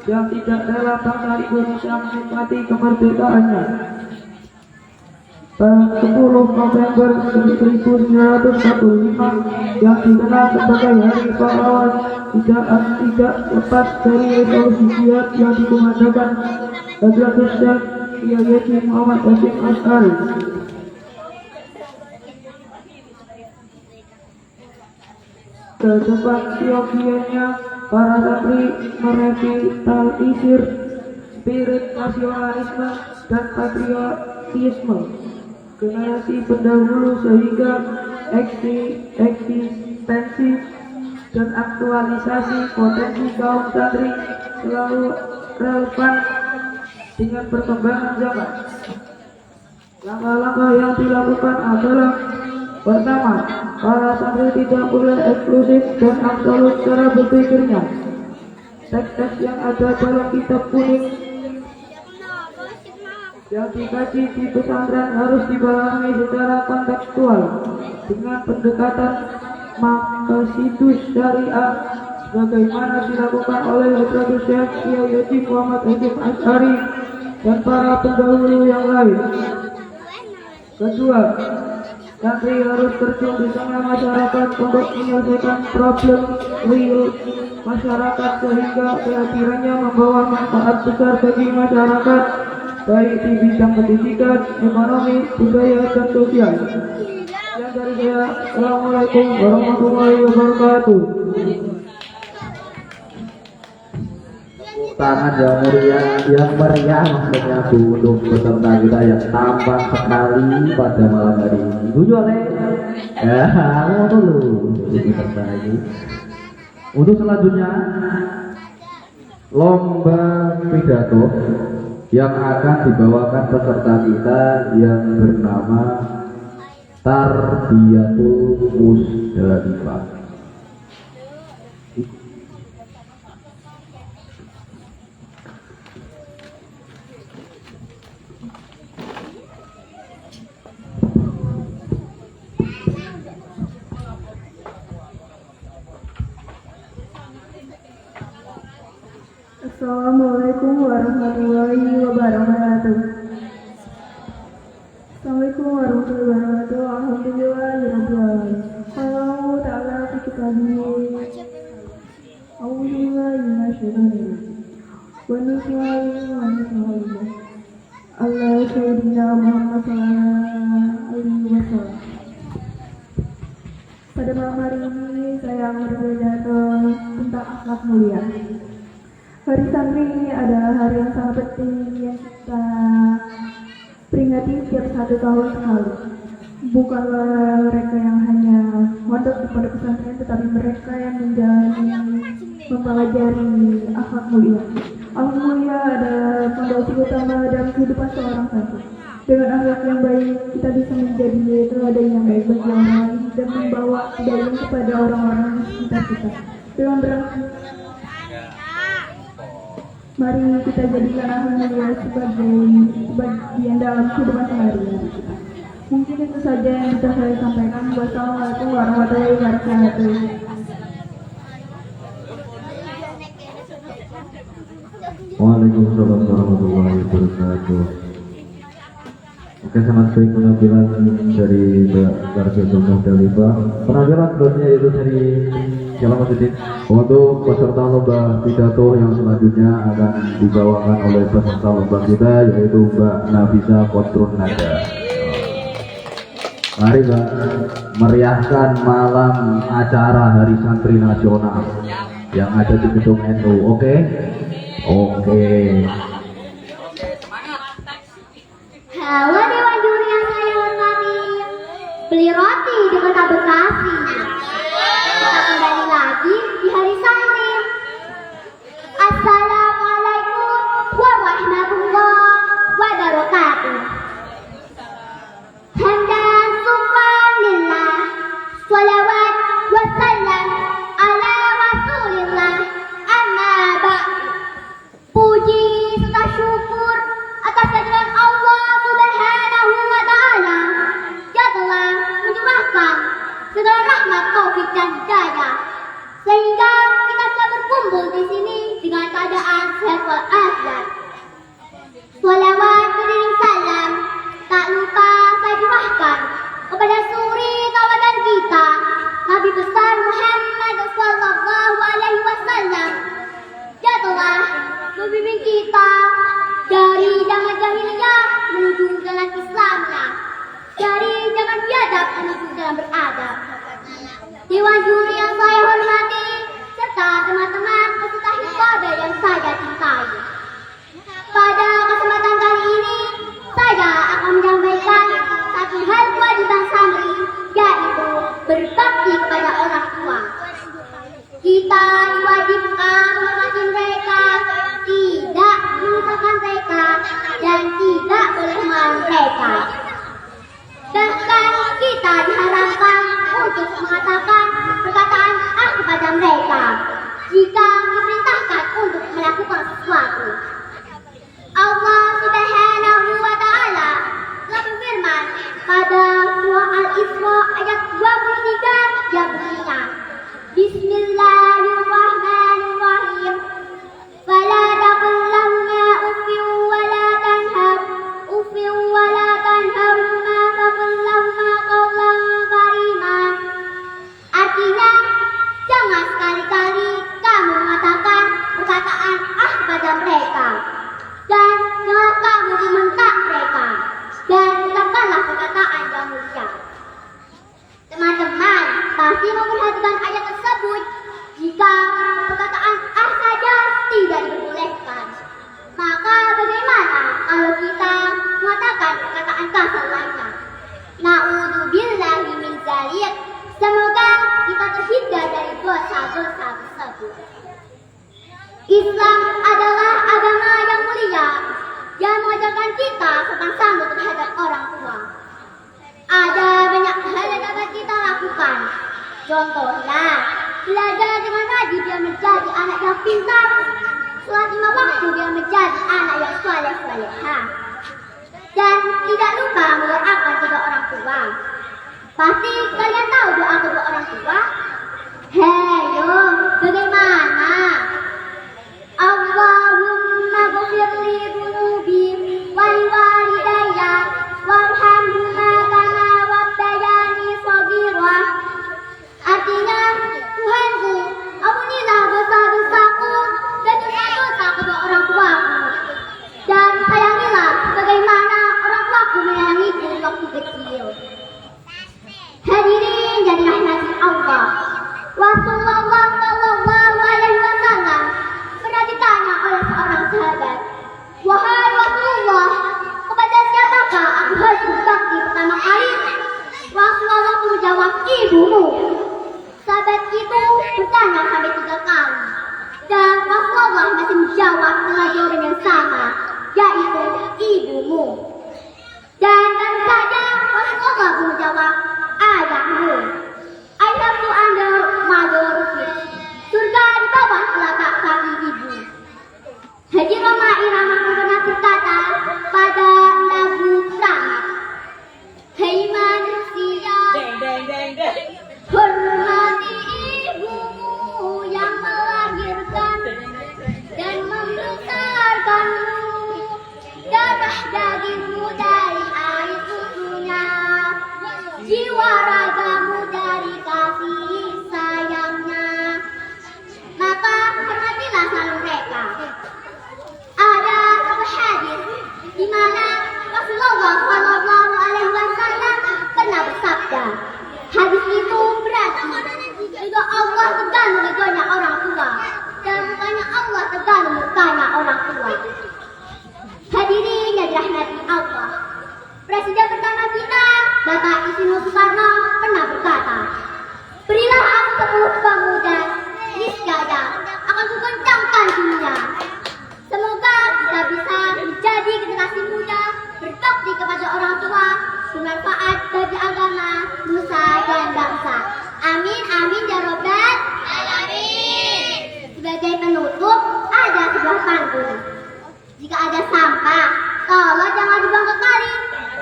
yang tidak rela bangsa Indonesia menikmati kemerdekaannya. Pada 10 November 1945 yang dikenal sebagai Hari Pahlawan tidak lepas dari resolusi jihad yang dikumandangkan Hadratus Syekh Haji Muhammad Hasyim Asy'ari. Kedepan siogianya para santri merevitalisir spirit nasionalisme dan patriotisme generasi pendahulu sehingga eksistensi dan aktualisasi potensi kaum santri selalu relevan dengan perkembangan zaman. Langkah-langkah yang dilakukan adalah: pertama, para santri tidak boleh eksklusif dan absolut cara berpikirnya. Teks-teks yang ada dalam kitab kuning yang dikaji di pesantren harus dipahami secara kontekstual dengan pendekatan maqasidus syariah sebagaimana dilakukan oleh Hadratus Syekh Kiai Haji Muhammad Hasyim Asy'ari dan para pendahulu yang lain. Kedua, santri harus terjun di tengah masyarakat untuk menyelesaikan problem real masyarakat sehingga kehadirannya membawa manfaat besar bagi masyarakat baik di bidang pendidikan, ekonomi, budaya, dan sosial. Yang dari saya, Assalamualaikum warahmatullahi wabarakatuh. Tangan yang meriah maksudnya untuk peserta kita yang tampak sekali pada malam hari ini. Tuju oleh mau dulu peserta ini. Untuk selanjutnya lomba pidato yang akan dibawakan peserta kita yang bernama Tarbiyatul Musdalifah. Assalamualaikum warahmatullahi wabarakatuh. Assalamualaikum warahmatullahi wabarakatuh. Alhamdulillahirrahmanirrahim. Qala ta'ala fi kitabih. A'udzubillahi minasyaitonir rajim. Wa nusallina ala sayyidina Muhammad sallallahu alaihi wasallam. Pada malam hari ini saya akan berbicara tentang akhlak mulia. Hari santri ini adalah hari yang sangat penting yang kita peringati setiap 1 tahun sekali. Bukanlah mereka yang hanya mondok di pondok pesantren, tetapi mereka yang mempelajari akhlak mulia. Akhlak mulia adalah fondasi utama dalam kehidupan seorang santri. Dengan akhlak yang baik, kita bisa menjadi teladan yang baik bagi orang lain dan membawa kebaikan kepada orang-orang di sekitar kita. Dengan mari kita jadikan akhlak mulia sebagai bagian dalam kehidupan sehari-hari kita. Mungkin itu saja yang bisa saya sampaikan. Wassalamualaikum warahmatullahi wabarakatuh. Waalaikumsalam warahmatullahi wabarakatuh. Oke, sangat baik penampilan dari Mbak Tarbiyatul Musdalifah. Penampilan selanjutnya itu dari Jalan Masjid. Untuk peserta lomba pidato yang selanjutnya akan dibawakan oleh peserta lomba kita, yaitu Mbak Nafisa Kotrun Nada. Mari Mbak, meriahkan malam acara Hari Santri Nasional yang ada di gedung NU. Oke? Halo Dewan Juri yang saya hormati, beli roti di kota Bekasi. Kita kembali lagi di hari santri. Assalamualaikum warahmatullahi wabarakatuh. Hamdan syukran lillah, sholawat wassalam ala rasulillah, amma ba'du. Puji serta syukur atas kehadiran Allah Subhanahu wa Ta'ala yang telah mencurahkan segala rahmat, taufik dan hidayah sehingga kita bisa berkumpul di sini dengan keadaan sehat walafiat. Sholawat beriring salam tak lupa saya curahkan kepada suri tauladan kita, Nabi besar Muhammad sallallahu alaihi wasallam yang telah membimbing kita dari zaman jahiliyah menuju jalan Islamnya, dari zaman biadab menuju jalan beradab. Dewan juri yang saya hormati serta teman-teman peserta ibadah yang saya cintai. Pada kesempatan kali ini saya akan menyampaikan satu hal kewajiban santri, yaitu berbakti kepada orang tua. Kita diwajibkan menghormati mereka, tidak melupakan mereka, dan tidak boleh melarang mereka. pada surah Al-Isra ayat 23 yang bunyinya Bismillahirrahmanirrahim. Fala taqul lahuma uffin wa la tanharhuma wa qul lahuma qawlan kariman. Artinya, jangan sekali-kali kamu mengatakan perkataan pada mereka, dan jangan kamu membentak mereka, dan ucapkanlah perkataan yang mulia. Teman-teman pasti memperhatikan ayat tersebut. Jika perkataan saja tidak diperbolehkan, maka bagaimana kalau kita mengatakan perkataan kasar lainnya? Na'udzubillahi min dzalik. Semoga kita terhindar dari dosa-dosa tersebut. Islam adalah agama yang mulia yang mengajarkan kita tentang sambut terhadap orang tua. Ada banyak hal yang dapat kita lakukan. Contohnya, belajar dengan rajin biar menjadi anak yang pintar. Sholat 5 waktu biar menjadi anak yang saleh-salehah. Dan tidak lupa mendoakan kedua orang tua. Pasti kalian tahu doa kedua orang tua? Heyo, bagaimana? Allahumma ghfirli dhunubi wa liwalidayya warhamhuma kama rabbayani shaghira. Artinya, Tuhanku, ampunilah dosa-dosaku dan dosa-dosa kedua orang tuaku, dan sayangilah bagaimana orang tuaku menyayangiku waktu kecil. Hadirin dan rahmati Allah, Rasulullah sallallahu alaihi wasallam pernah ditanya oleh seorang sahabat, "Wahai Rasulullah, kepada siapakah aku harus berbakti pertama kali?" Rasulullah menjawab, "Ibumu." Sahabat itu bertanya sampai 3 kali, dan Rasulullah masih menjawab dengan jawaban yang sama, yaitu ibumu. Dan tentu saja Rasulullah menjawab, ayahmu. I have to under mother feet. Surga di bawah telapak kaki ibu. Haji Roma Irama pernah berkata pada lagu Rahmat, "Hei manusia, hormati ibumu yang melahirkan dan membesarkanmu. Darah dagingmu dari air susunya, jiwa ragamu dari kasih sayangnya. Maka hormatilah selalu mereka." Ada satu hadis di mana Rasulullah Shallallahu Alaihi Wasallam pernah bersabda. Hadis itu berarti ridho Allah tergantung ridhonya orang tua, dan mukanya Allah tergantung mukanya orang tua. Hadirin yang dirahmati Allah, Presiden pertama kita, Bapak Insinyur Soekarno, pernah berkata, "Berilah aku 10 pemuda, niscaya akan kugoncangkan dunia." Semoga kita bisa menjadi generasi muda, berbakti kepada orang tua, bermanfaat bagi agama, nusa dan bangsa. Amin, amin ya robbal alamin. Sebagai penutup, ada sebuah pantun. Jika ada sampah, tolong jangan dibuang ke kali.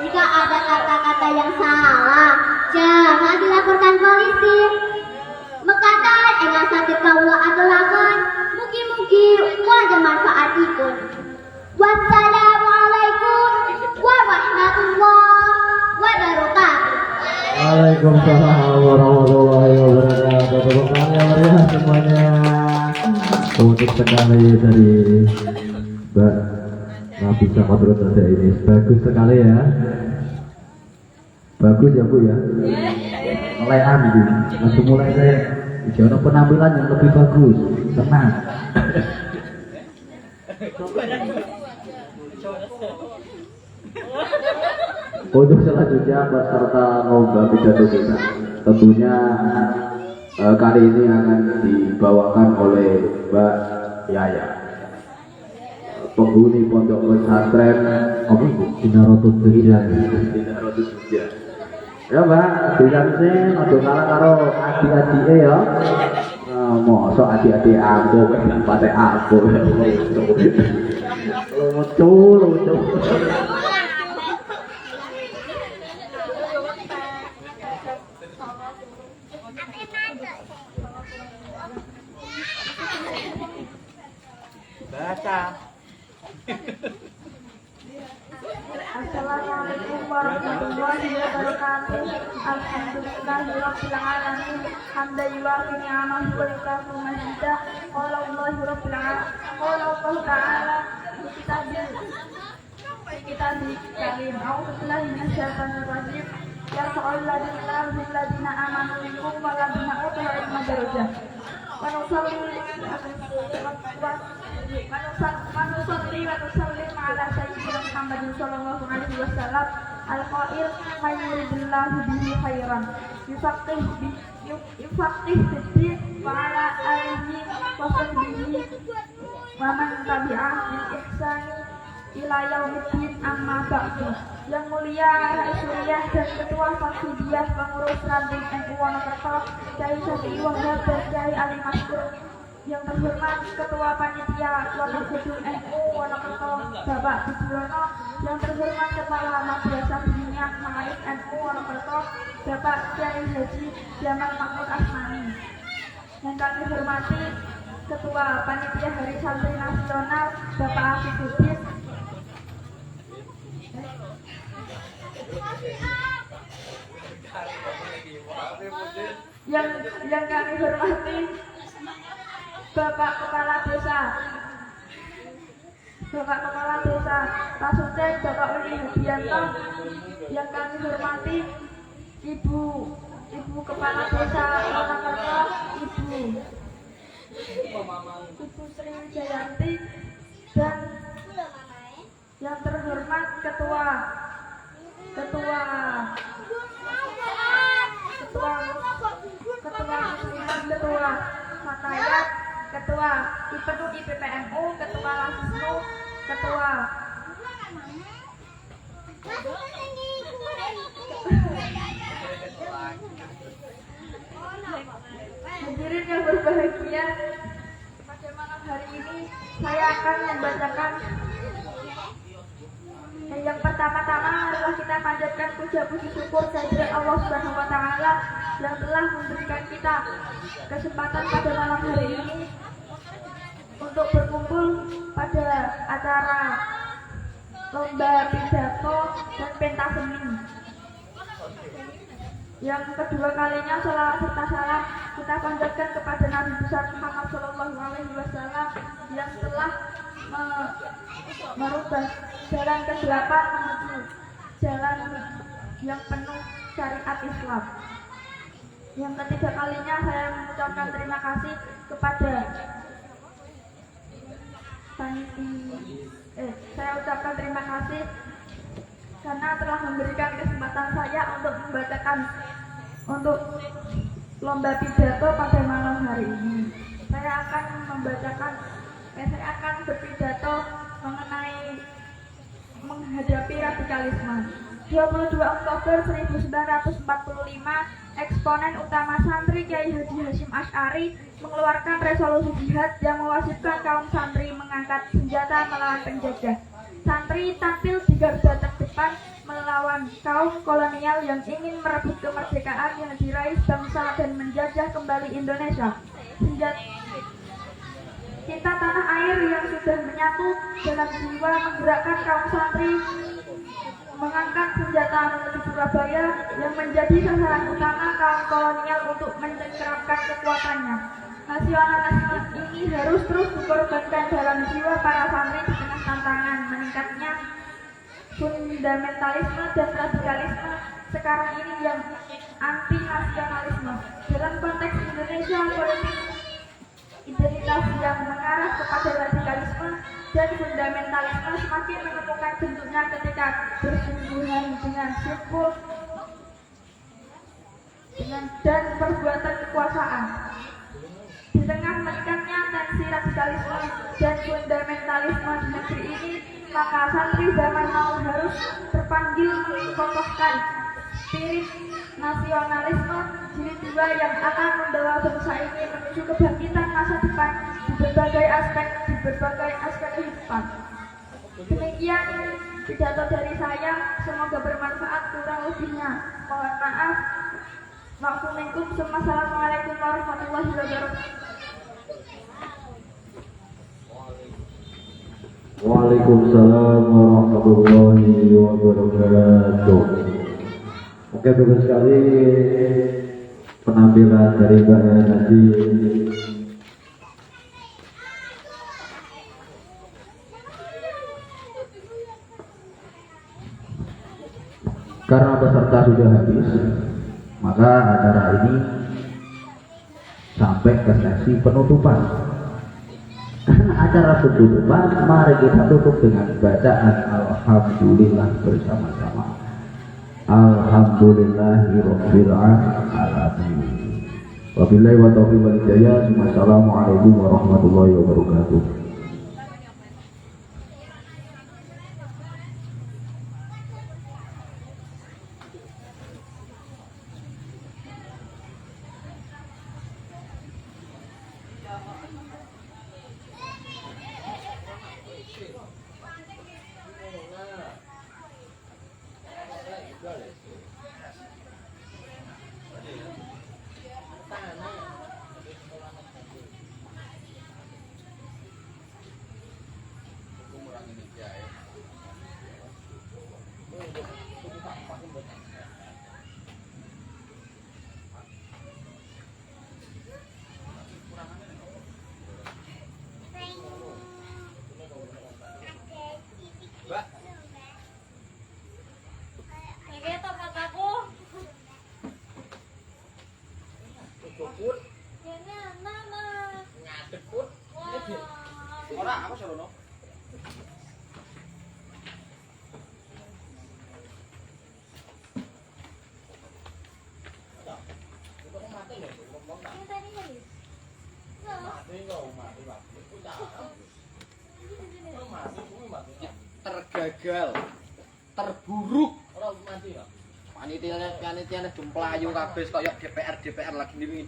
Jika ada kata-kata yang salah, jangan dilaporkan polisi. Mekatan enggak sakit kaula atau lakan, mugi-mugi wajah manfaatipun. Wassalamualaikum warahmatullahi wabarakatuh. Waalaikumsalam warahmatullahi wabarakatuh. Tepuk tangan yang meriah semuanya. Untuk sekali dari Mbak Nafisa Kodrot ada ini. Bagus sekali ya. Bagus ya Bu ya. Mulai ambil, langsung mulai saya. Jangan penampilan yang lebih bagus. Tenang. Untuk selanjutnya peserta lomba pidato kita, tentunya kali ini akan dibawakan oleh Mbak Yaya, penghuni pondok pesantren apa itu? Dinarotus Tujian. Ya Mbak, dikansen aja kalah karo adik-adike ya. Mosok adik-adik aku pate aku. Lucu. Iya. Assalamualaikum warahmatullahi wabarakatuh. Alhamdulillahirabbil alamin. Hamdan yuwafi ni'amahu wa yukafi mazidah. Qala Allahu rabbil alamin. Qala Allah ta'ala fi kitabil karim. A'udzu billahi minasyaitonir rajim. Yarfa'ul ladzina amanu minkum wal ladzina utul ilma darajat. Manusalli wa nusallim ala sayyidina Muhammadin sallallahu alaihi wasallam al-qail may yuridillahu bihi khairan yufaqih fid-din wa ala alihi wa sahbihi wa man tabi'ah bil ihsani ila yaumiddin amma ba'du. Yang mulia Rasulullah dan Ketua Fakidiyah Pengurus Ranting NU Wonokerto Kyai Syafi'i Wahab dan Kyai Ali Maskur. Yang terhormat Ketua Panitia Wakil Gedung NU Wonokerto Bapak Bujurono. Yang terhormat Kepala Madrasah Diniyah Ma'arif NU Wonokerto Bapak Kyai Haji Jamal Mahmud Asmani. Yang kami hormati Ketua Panitia Hari Santri Nasional Bapak Afifuddin. Yang kami hormati Bapak Kepala Desa Pasucen Bapak Uli Hadianto. Yang kami hormati Ibu Kepala Desa Wonokerto Ibu Sri Wijayanti. Dan yang terhormat Ketua Fatayat, Ketua IPNU IPPNU, Ketua Lasisnu, Ketua hadirin yang berbahagia, pada malam hari ini saya akan membacakan yang pertama-tama adalah kita panjatkan puja-puji syukur kehadirat Allah Subhanahu wa taala yang telah memberikan kita kesempatan pada malam hari ini untuk berkumpul pada acara lomba pidato dan pentas seni. Yang kedua kalinya salawat serta salam kita panjatkan kepada Nabi besar Muhammad Shallallahu Alaihi Wasallam yang telah merubah jalan ke-8 menuju jalan yang penuh syariat Islam. Yang ketiga kalinya saya mengucapkan terima kasih kepada saya ucapkan terima kasih karena telah memberikan kesempatan saya untuk membacakan untuk lomba pidato pada malam hari ini. Saya akan berpidato mengenai menghadapi radikalisme. 22 Oktober 1945, eksponen utama santri Kyai Haji Hasyim Asy'ari mengeluarkan resolusi jihad yang mewajibkan kaum santri mengangkat senjata melawan penjajah. Santri tampil di garda terdepan melawan kaum kolonial yang ingin merebut kemerdekaan yang diraih bangsa dan menjajah kembali Indonesia. Cinta tanah air yang sudah menyatu dalam jiwa menggerakkan kaum santri mengangkat senjata menuju Surabaya yang menjadi sasaran utama kaum kolonial untuk mencengkeramkan kekuatannya. Nasionalisme ini harus terus dikorbankan dalam jiwa para santri di tengah tantangan meningkatnya fundamentalisme dan radikalisme sekarang ini yang anti nasionalisme. Dalam konteks Indonesia, politik identitas yang mengarah kepada radikalisme dan fundamentalisme semakin menemukan bentuknya ketika bersinggungan dengan simbol dan perbuatan kekuasaan. Di tengah meningkatnya tensi radikalisme dan fundamentalisme di negeri ini, maka santri zaman now harus terpanggil mengokohkan spirit nasionalisme jilid 2 yang akan membawa bangsa ini menuju kebangkitan masa depan di berbagai aspek kehidupan. Demikian pidato dari saya, semoga bermanfaat, kurang lebihnya mohon maaf. Wassalamualaikum warahmatullahi wabarakatuh. Waalaikumsalam warahmatullahi wabarakatuh. Oke, bagus sekali penampilan dari Mbak Nasi. Karena peserta sudah habis, maka acara ini sampai ke sesi penutupan. Acara penutupan, mari kita tutup dengan bacaan Alhamdulillah bersama-sama. Alhamdulillahirabbil alamin. Wabillahi wa taufiq wal hidayah. Wassalamualaikum warahmatullahi wabarakatuh. Tergagal, terburuk. Panitia jumplayu kabeh koyo DPR lagi ini